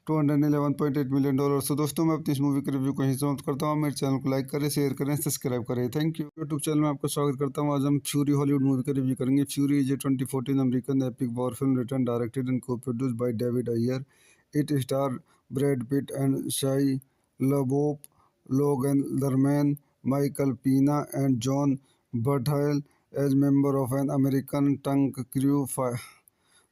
$211.8 million। तो दोस्तों मैं अपनी इस movie के review को यहीं समाप्त करता हूँ। मेरे चैनल को लाइक करें, शेयर करें, सब्सक्राइब करें। Thank you. यूट्यूब चैनल में आपका स्वागत करता हूँ। आज हम फ्यूरी हॉलीवुड मूवी का रिव्यू करेंगे। Fury is a 2014 American epic war film written directed and को produced by David Ayer. It star Brad Pitt and Shia LaBeouf, Logan Lerman, Michael Pena, and John Bernthal as member of an American tank crew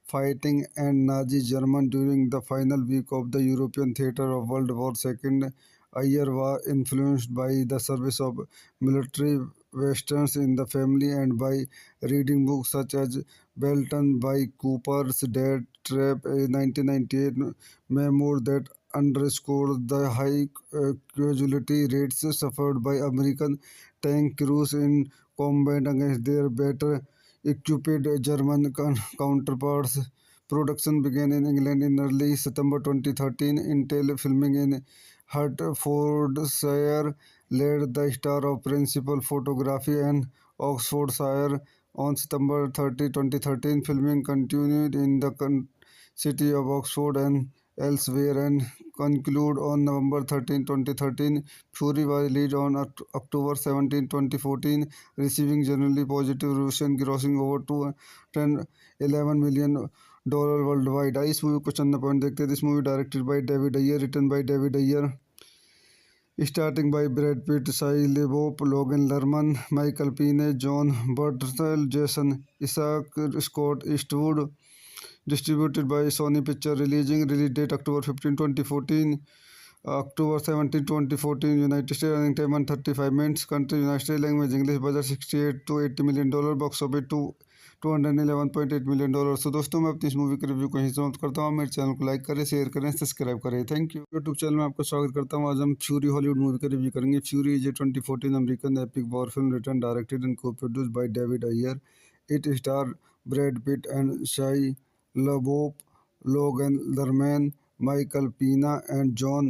fighting and Nazi Germany during the final week of the European theater of World War II. Ayer was influenced by the service of military westerns in the family and by reading books such as Belton by Cooper's Dead Trap, a 1998 memoir that underscored the high casualty rates suffered by American tank crews in combat against their better equipped German counterparts. Production began in England in early September 2013. Intel filming in Hertfordshire led the star of principal photography and Oxfordshire on September 30, 2013. Filming continued in the city of Oxford and elsewhere and conclude on November 13, 2013. Fury was released on October 17, 2014, receiving generally positive reviews and grossing over $211 million worldwide। इस movie को चंद point देखते हैं। This movie directed by David Ayer, written by David Ayer, starting by Brad Pitt, Shia LaBeouf, Logan Lerman, Michael Pena, John Bernthal, Jason Isaac, Scott Eastwood. Distributed by Sony Picture, release date October 15, 2014. October 17, 2014, United States, running time 135 minutes. Country, United States, language English, budget 68 to $80 million, box office to $211.8 million। तो दोस्तों मैं अपनी इस movie के review को यहीं समाप्त करता हूँ। मेरे चैनल को लाइक करें, शेयर करें, सब्सक्राइब करें। Thank you. यूट्यूब चैनल में आपका स्वागत करता हूँ। आज हम फ्यूरी हॉलीवुड मूवी का रिव्यू करेंगे। Fury is a 2014 American epic war film written directed and को produced by David Ayer. It star Brad Pitt and Shia LaBeouf, Logan Lerman, Michael Pena, and John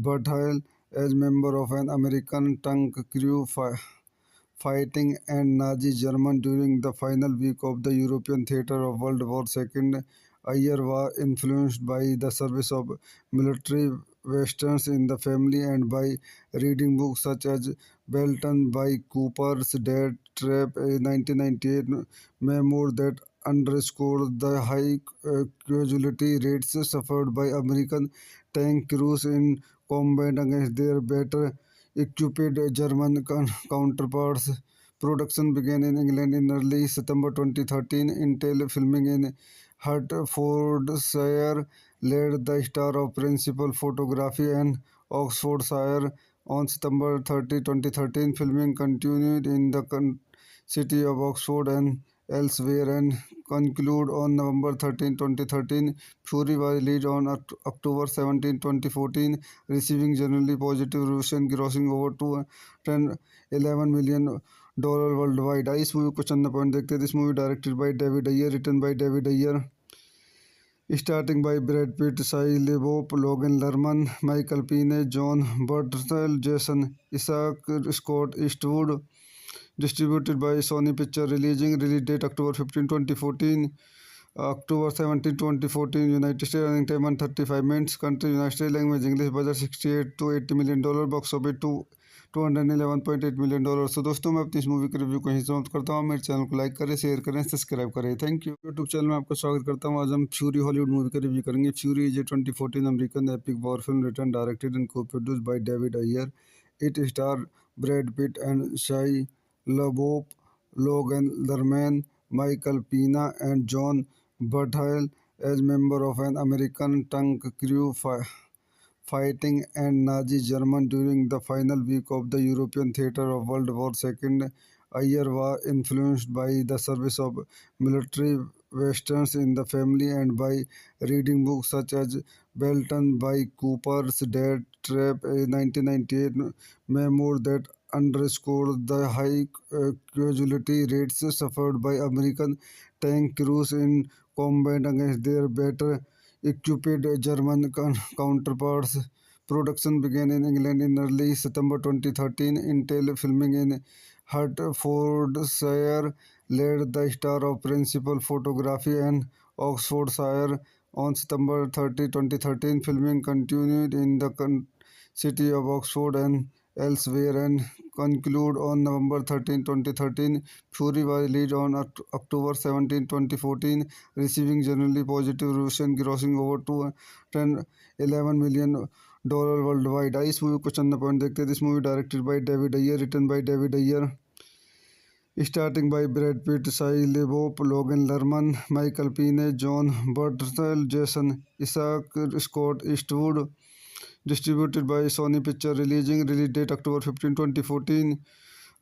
Bernthal as member of an American tank crew fighting and Nazi Germany during the final week of the European theater of World War II. Ayer was influenced by the service of military westerns in the family and by reading books such as Belton by Cooper's Dead Trap, a 1998 memoir that underscored the high casualty rates suffered by American tank crews in combat against their better equipped German counterparts. Production began in England in early September 2013. Intel filming in Hertfordshire led the star of principal photography and Oxfordshire on September 30, 2013. Filming continued in the city of Oxford and elsewhere and conclude on November 13, 2013. Fury was released on October 17, 2014, receiving generally positive reviews and grossing over $211 million worldwide। इस movie को चंद point देखते हैं। This movie directed by David Ayer, written by David Ayer, starting by Brad Pitt, Shia LaBeouf, Logan Lerman, Michael Pena, John Bernthal, Jason Isaac, Scott Eastwood. Distributed by Sony Picture, release date October 15, 2014. October 17, 2014, United States, running time 135 minutes. Country, United States, language English, budget 68 to $80 million, box office to $211.8 million। तो दोस्तों मैं अपनी इस movie के review को यहीं समाप्त करता हूँ। मेरे चैनल को लाइक करें, शेयर करें, सब्सक्राइब करें। Thank you. यूट्यूब चैनल में आपका स्वागत करता हूँ। आज हम फ्यूरी हॉलीवुड मूवी का रिव्यू करेंगे। Fury is a 2014 American epic war film written directed and को produced by David Ayer. It star Brad Pitt and Shia LaBeouf, Logan Lerman, Michael Pena, and John Bernthal as member of an American tank crew fighting and Nazi Germany during the final week of the European theater of World War II. Ayer was influenced by the service of military westerns in the family and by reading books such as Belton by Cooper's Dead Trap, a 1998 memoir that underscored the high casualty rates suffered by American tank crews in combat against their better equipped German counterparts. Production began in England in early September 2013. Intel filming in Hertfordshire led the star of principal photography and Oxfordshire on September 30, 2013. Filming continued in the city of Oxford and elsewhere and concluded on November 13, 2013. Fury was released on October 17, 2014, receiving generally positive reviews and grossing over $211 million worldwide. इस movie को चंद point देखते हैं. This movie directed by David Ayer, written by David Ayer, starting by Brad Pitt, Shia LaBeouf, Logan Lerman, Michael Pena, John Bernthal, Jason Isaac, Scott Eastwood. Distributed by Sony Pictures. Release date October 15, 2014.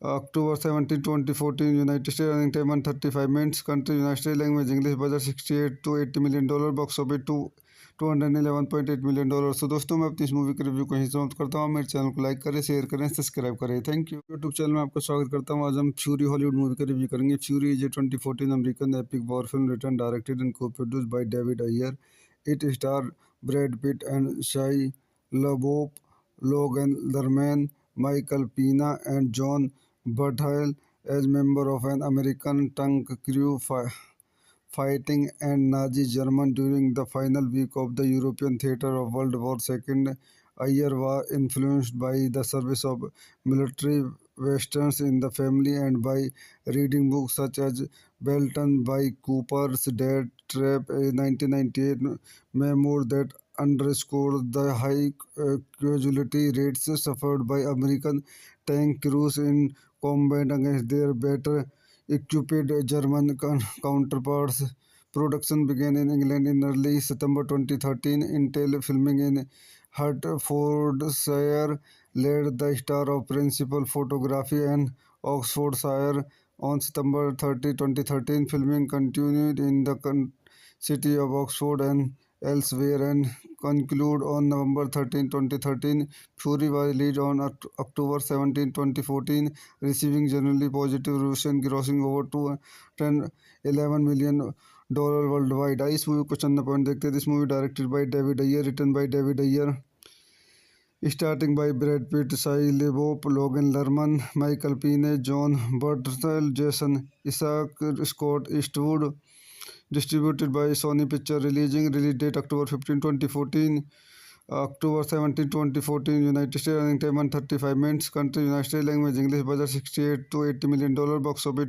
October 17, 2014. United States. Running time 135 minutes. Country United States. Language English. Budget $68 to $80 million. Box office $211.8 million. So दोस्तों मैं अपनी इस movie के review को यहीं समाप्त करता हूँ. मेरे चैनल को लाइक करें, शेयर करें, सब्सक्राइब करें. Thank you. यूट्यूब चैनल में आपका स्वागत करता हूँ. आज हम फ्यूरी हॉलीवुड मूवी का रिव्यू करेंगे. Fury is a 2014 American epic war film written directed and co-produced by David Ayer. It stars Brad Pitt and Shia LaBeouf, Logan Lerman, Michael Pena, and John Bernthal as member of an American tank crew fighting and Nazi Germany during the final week of the European theater of World War II. Ayer was influenced by the service of military westerns in the family and by reading books such as Belton by Cooper's Dead Trap, a 1998 memoir that underscored the high casualty rates suffered by American tank crews in combat against their better equipped German counterparts. Production began in England in early September 2013. Intel filming in Hertfordshire led the star of principal photography and Oxfordshire on September 30, 2013. Filming continued in the city of Oxford and elsewhere and concluded on November 13, 2013. Fury was released on October 17, 2014, receiving generally positive reviews and grossing over $211 million worldwide. इस movie को चंद point देखते हैं. This movie directed by David Ayer, written by David Ayer, starting by Brad Pitt, Shia LaBeouf, Logan Lerman, Michael Pena, John Bernthal, Jason Isaac, Scott Eastwood. Distributed by Sony Pictures. Release date October 15, 2014. October 17, 2014. United States. Running time 135 minutes. Country United States. Language English. Budget $68 to $80 million. Box office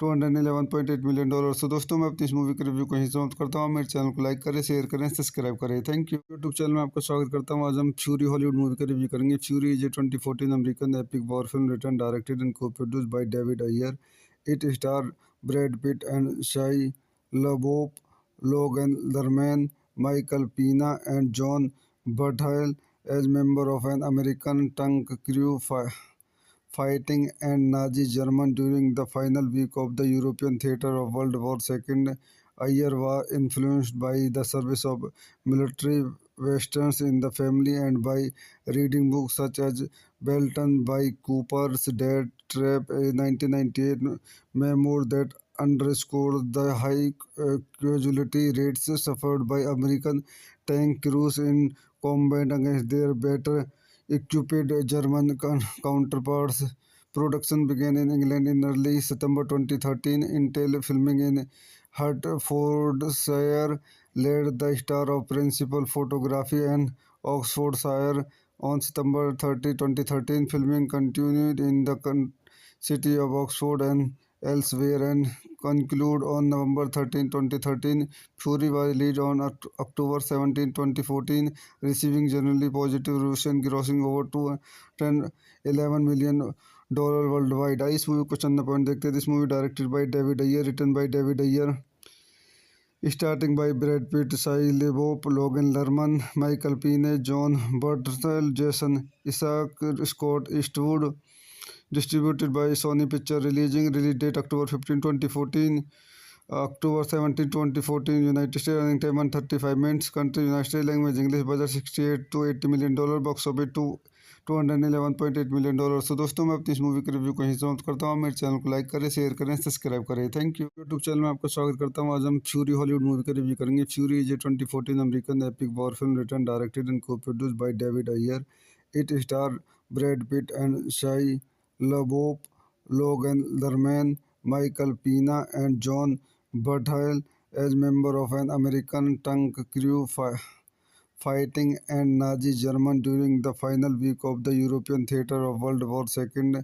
$211.8 million. So दोस्तों मैं अपनी इस movie के review को यहीं समाप्त करता हूँ. मेरे चैनल को लाइक करें, शेयर करें, सब्सक्राइब करें. Thank you. यूट्यूब चैनल में आपका स्वागत करता हूँ. आज हम फ्यूरी हॉलीवुड मूवी का रिव्यू करेंगे. Fury is a 2014 American epic war film written directed and co-produced by David Ayer. It stars Brad Pitt and Shia LaBeouf, Logan Lerman, Michael Pena, and John Bernthal as member of an American tank crew fighting and Nazi Germany during the final week of the European theater of World War II. Ayer was influenced by the service of military westerns in the family and by reading books such as Belton by Cooper's Dead Trap, a 1998 memoir that underscored the high casualty rates suffered by American tank crews in combat against their better equipped German counterparts. Production began in England in early September 2013. Intel filming in Hertfordshire led the star of principal photography and Oxfordshire on September 30, 2013. Filming continued in the city of Oxford and elsewhere and concluded on November 13, 2013. Fury was released on October 17, 2014, receiving generally positive reviews and grossing over $211 million worldwide. इस movie को चंद point देखते हैं. This movie directed by David Ayer, written by David Ayer, starting by Brad Pitt, Shia LaBeouf, Logan Lerman, Michael Pena, John Bernthal, Jason Isaac, Scott Eastwood. Distributed by Sony Pictures. Release date October 15, 2014. October 17, 2014. United States. Running time 135 minutes. Country United States. Language English. Budget $68 to $80 million. Box office $211.8 million. तो दोस्तों मैं अपनी इस movie के review को यहीं समाप्त करता हूँ। मेरे चैनल को लाइक करें, शेयर करें, सब्सक्राइब करें। Thank you. यूट्यूब चैनल में आपका स्वागत करता हूँ। आज हम फ्यूरी हॉलीवुड मूवी का रिव्यू करेंगे। Fury is a 2014 American epic war film written, directed and co-produced by David Ayer. It stars Brad Pitt and Shia LaBeouf, Logan Lerman, Michael Pena, and John Bernthal as member of an American tank crew fighting and Nazi Germany during the final week of the European theater of World War II.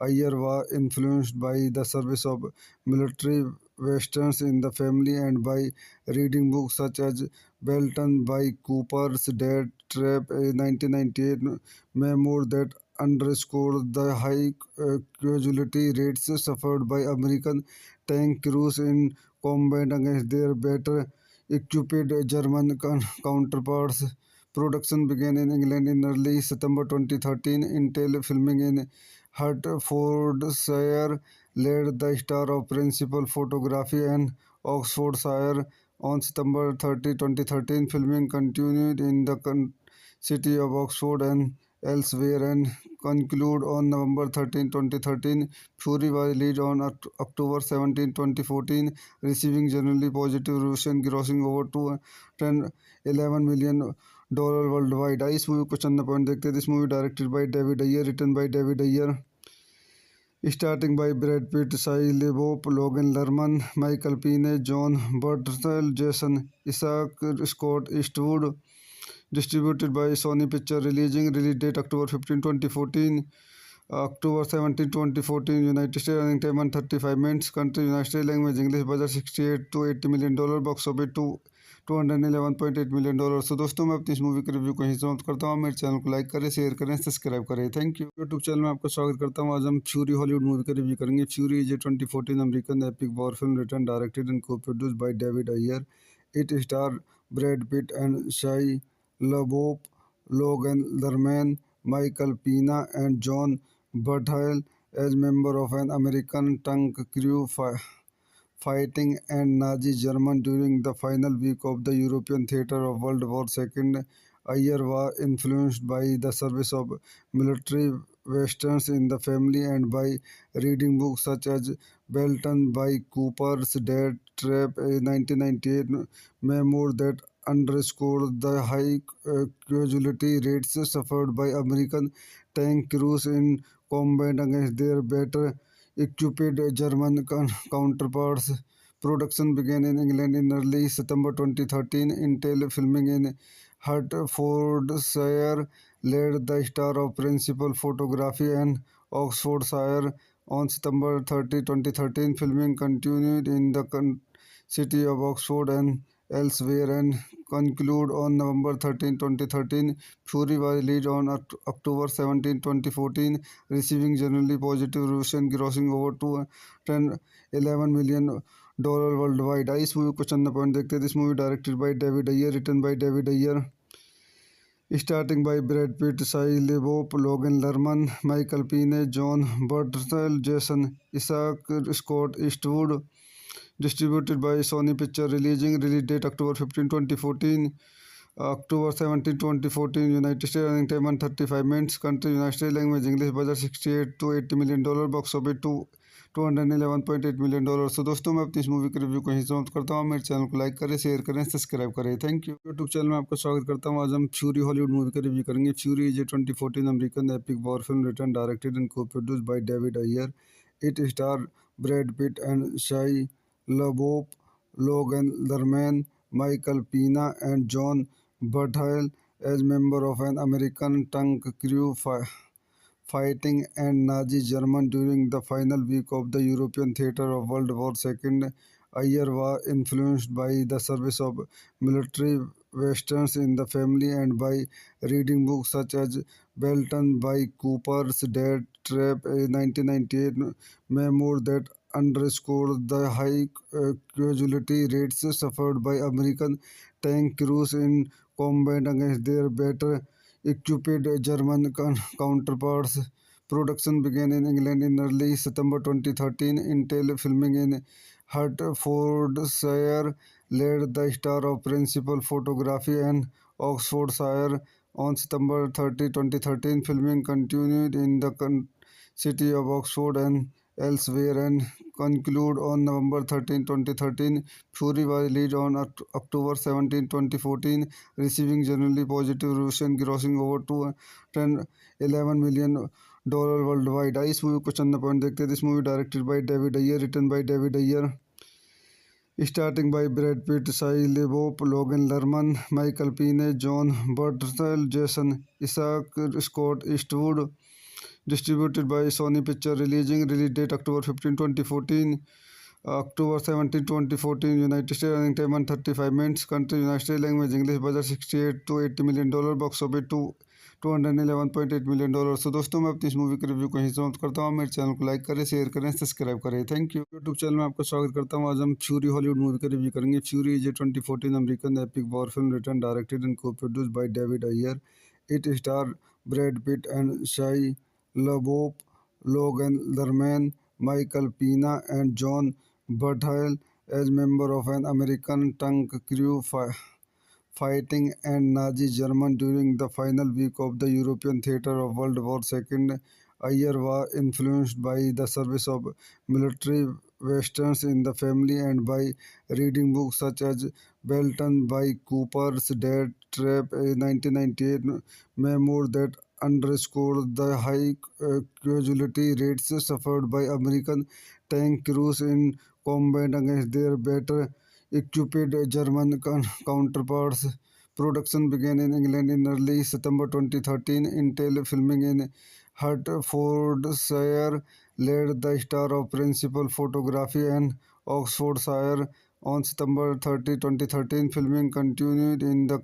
Ayer was influenced by the service of military westerns in the family and by reading books such as Belton by Cooper's Dead Trap, a 1998 memoir that underscores the high casualty rates suffered by American tank crews in combat against their better equipped German counterparts. Production began in England in early September 2013. Intel filming in Hertfordshire led the star of principal photography and Oxfordshire on September 30, 2013. Filming continued in the city of Oxford and elsewhere and concluded on November 13, 2013. Fury was released on October 17, 2014, receiving generally positive reviews and grossing over $211 million worldwide. इस movie को चंद point देखते हैं। This movie directed by David Ayer, written by David Ayer, starting by Brad Pitt, Shia LaBeouf, Logan Lerman, Michael Pena, John Bernthal, Jason Isaac, Scott Eastwood. Distributed by Sony Pictures. Release date October 15, 2014. October 17, 2014. United States. Running time 135 minutes. Country United States. Language English. Budget $68 to $80 million. Box office $211.8 million। तो दोस्तों मैं अपनी इस movie के review को यहीं समाप्त करता हूँ। मेरे चैनल को लाइक करें, शेयर करें, सब्सक्राइब करें। Thank you. यूट्यूब चैनल में आपका स्वागत करता हूँ। आज हम फ्यूरी हॉलीवुड मूवी का रिव्यू करेंगे। Fury is a 2014 American epic war film written, directed and co-produced by David Ayer. It stars Brad Pitt and Shia LaBeouf, Logan Lerman, Michael Pena, and John Bernthal as member of an American tank crew fighting and Nazi Germany during the final week of the European theater of World War II. Ayer was influenced by the service of military westerns in the family and by reading books such as Belton by Cooper's Dead Trap, a 1998 memoir that underscores the high casualty rates suffered by American tank crews in combat against their better equipped German counterparts. Production began in England in early September 2013. Intel filming in Hertfordshire led the star of principal photography and Oxfordshire on September 30, 2013. Filming continued in the city of Oxford and elsewhere and concluded on November 13, 2013. Fury was released on October 17, 2014, receiving generally positive reviews and grossing over $211 million worldwide. इस movie को चंद point देखते हैं। This movie directed by David Ayer, written by David Ayer, starting by Brad Pitt, Shia LaBeouf, Logan Lerman, Michael Pena, John Bernthal, Jason Isaac, Scott Eastwood. Distributed by Sony Pictures. Release date October 15, 2014. October 17, 2014. United States. Running time 135 minutes. Country United States. Language English. Budget $68 to $80 million. Box office $211.8 million। तो दोस्तों मैं अपनी इस movie के review को यहीं समाप्त करता हूँ। मेरे चैनल को लाइक करें, शेयर करें, सब्सक्राइब करें। Thank you. यूट्यूब चैनल में आपका स्वागत करता हूँ। आज हम फ्यूरी हॉलीवुड मूवी का रिव्यू करेंगे। Fury is a 2014 American epic war film written, directed and co-produced by David Ayer. It stars Brad Pitt and Shia LaBeouf, Logan Lerman, Michael Pena, and John Bernthal as member of an American tank crew fighting and Nazi Germany during the final week of the European theater of World War II. Ayer was influenced by the service of military westerns in the family and by reading books such as Belton by Cooper's Dead Trap, a 1998 memoir that underscores the high casualty rates suffered by American tank crews in combat against their better equipped German counterparts. Production began in England in early September 2013. Intel filming in Hertfordshire led the star of principal photography and Oxfordshire on September 30, 2013. Filming continued in the city of Oxford and elsewhere and concluded on November 13, 2013. Fury was released on October 17, 2014, receiving generally positive reviews and grossing over to 10 11 million dollar worldwide. इस movie को चंद point देखते हैं. This movie directed by David Ayer, written by David Ayer, starting by Brad Pitt, Shia LaBeouf, Logan Lerman, Michael Pena, John Bernthal, Jason Isaac, Scott Eastwood. Distributed by Sony Picture. Release date October 15, 2014. October 17, 2014. United States. Running time 135 minutes. Country United States. Language English. Budget $68 to $80 million. Box office $211.8 million. So दोस्तों मैं अपनी इस movie के review को यहीं समाप्त करता हूँ. मेरे चैनल को लाइक करें, शेयर करें, सब्सक्राइब करें. Thank you. यूट्यूब चैनल में आपका स्वागत करता हूँ. आज हम फ्यूरी हॉलीवुड मूवी का रिव्यू करेंगे. Fury is a 2014 American epic war film written directed and को produced by David Ayer. It stars Brad Pitt and Shia LaBeouf, Logan Lerman, Michael Pena, and John Bernthal as members of an American tank crew fighting in Nazi Germany during the final week of the European theater of World War II. Ayer was influenced by the service of military westerns in the family and by reading books such as Belton by Cooper's Dead Trap, a 1998 memoir that underscored the high casualty rates suffered by American tank crews in combat against their better equipped German counterparts. Production began in England in early September 2013 until filming in Hertfordshire led the star of principal photography and Oxfordshire. On September 30, 2013, filming continued in the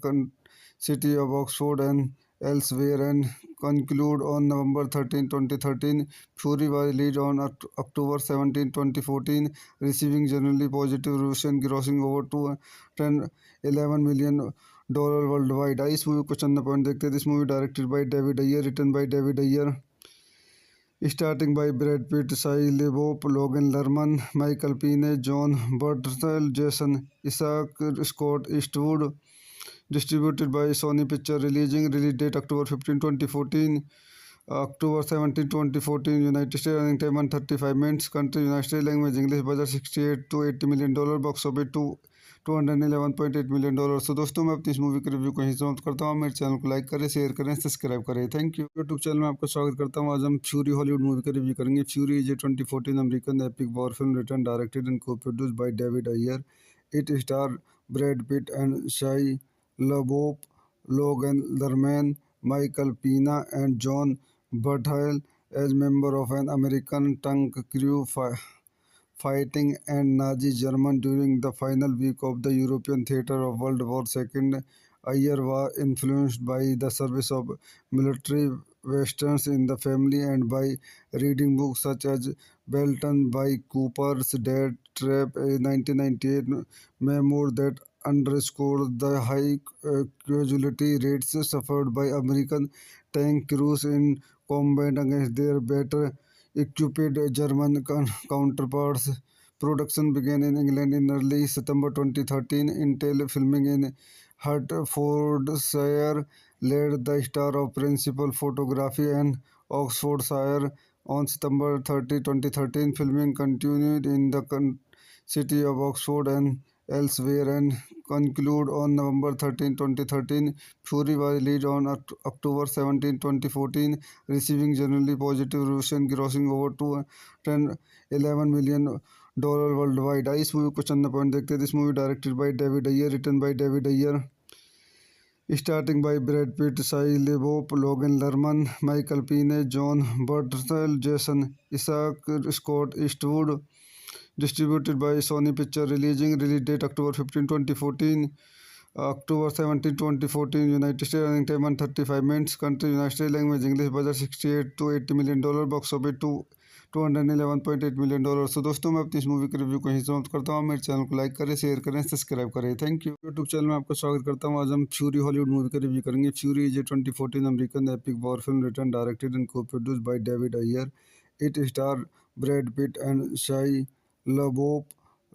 city of Oxford and elsewhere and concluded on November 13, 2013. Fury was released on October 17, 2014, receiving generally positive reviews and grossing over to 10 11 million dollar worldwide. इस movie को चंद point देखते हैं. This movie directed by David Ayer, written by David Ayer, starting by Brad Pitt, Shia LaBeouf, Logan Lerman, Michael Pena, John Bernthal, Jason Isaac, Scott Eastwood. Distributed by Sony Picture. Release date October 15, 2014. October 17, 2014. United States. Running time 135 minutes. Country United States. Language English. Budget $68 to $80 million. Box office $211.8 million. So दोस्तों मैं अपनी इस movie के review को यहीं समाप्त करता हूँ. मेरे चैनल को लाइक करें, शेयर करें, सब्सक्राइब करें. Thank you. यूट्यूब चैनल में आपका स्वागत करता हूँ. आज हम फ्यूरी हॉलीवुड मूवी का रिव्यू करेंगे. Fury is a 2014 American epic war film written directed and को produced by David Ayer. It stars Brad Pitt and Shia LaBeouf, Logan Lerman, Michael Pena, and John Bernthal as members of an American tank crew fighting in Nazi Germany during the final week of the European theater of World War II. Ayer was influenced by the service of military westerns in the family and by reading books such as Belton by Cooper's Dead Trap, a 1998 memoir that underscored the high casualty rates suffered by American tank crews in combat against their better equipped German counterparts. Production began in England in early September 2013 until filming in Hertfordshire led the star of principal photography and Oxfordshire. On September 30, 2013, filming continued in the city of Oxford and elsewhere and concluded on November 13, 2013. Fury was released on October 17, 2014, receiving generally positive reviews and grossing over to 10 11 million dollar worldwide. इस movie को चंद point देखते हैं. This movie directed by David Ayer, written by David Ayer, starting by Brad Pitt, Shia LaBeouf, Logan Lerman, Michael Pena, John Bernthal, Jason Isaac, Scott Eastwood. Distributed by Sony Picture. Release date October 15, 2014. October 17, 2014. United States. Running time 135 minutes. Country United States. Language English. Budget $68 to $80 million. Box office $211.8 million. So दोस्तों मैं अपनी इस movie के review को यहीं समाप्त करता हूँ. मेरे चैनल को लाइक करें, शेयर करें, सब्सक्राइब करें. Thank you. यूट्यूब चैनल में आपका स्वागत करता हूँ. आज हम फ्यूरी हॉलीवुड मूवी का रिव्यू करेंगे. Fury is a 2014 American epic war film written directed and को produced by David Ayer. It stars Brad Pitt and Shia LaBeouf,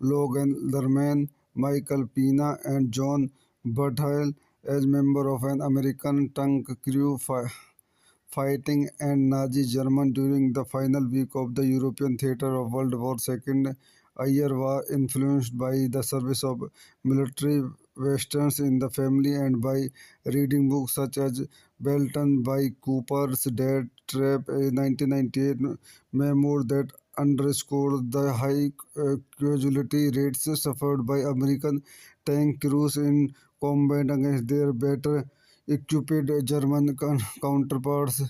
Logan Lerman, Michael Pena, and John Bernthal as member of an American tank crew fighting and Nazi Germany during the final week of the European theater of World War II. Ayer was influenced by the service of military westerns in the family and by reading books such as Belton by Cooper's Death Trap, a 1998 memoir that underscored the high casualty rates suffered by American tank crews in combat against their better equipped German counterparts.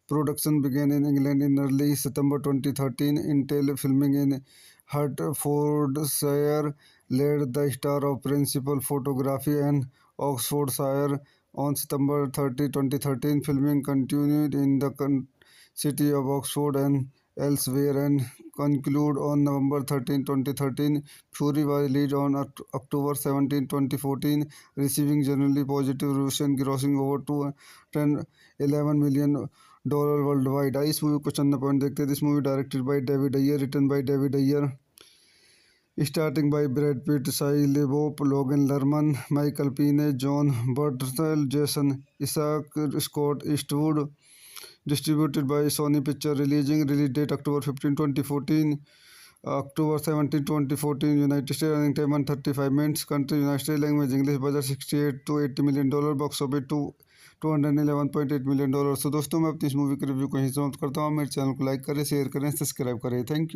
Production began in England in early September 2013. Intel filming in Hertfordshire led the star of principal photography and Oxfordshire on September 30, 2013. Filming continued in the city of Oxford and elsewhere and concluded on November 13, 2013. Fury was released on October 17, 2014, receiving generally positive reviews and grossing over to 10 11 million dollar worldwide. इस movie को चंद point देखते हैं. This movie directed by David Ayer, written by David Ayer, starting by Brad Pitt, Shia LaBeouf, Logan Lerman, Michael Pena, John Bernthal, Jason Isaac, Scott Eastwood. Distributed by Sony Pictures. Release date October 15, 2014. October 17, 2014. United States. Running time 135 minutes. Country United States. Language English. Budget $68 to $80 million. Box office $211.8 million. So दोस्तों मैं अपनी इस movie के review को यहीं समाप्त करता हूँ. मेरे चैनल को लाइक करें, शेयर करें, सब्सक्राइब करें. Thank you.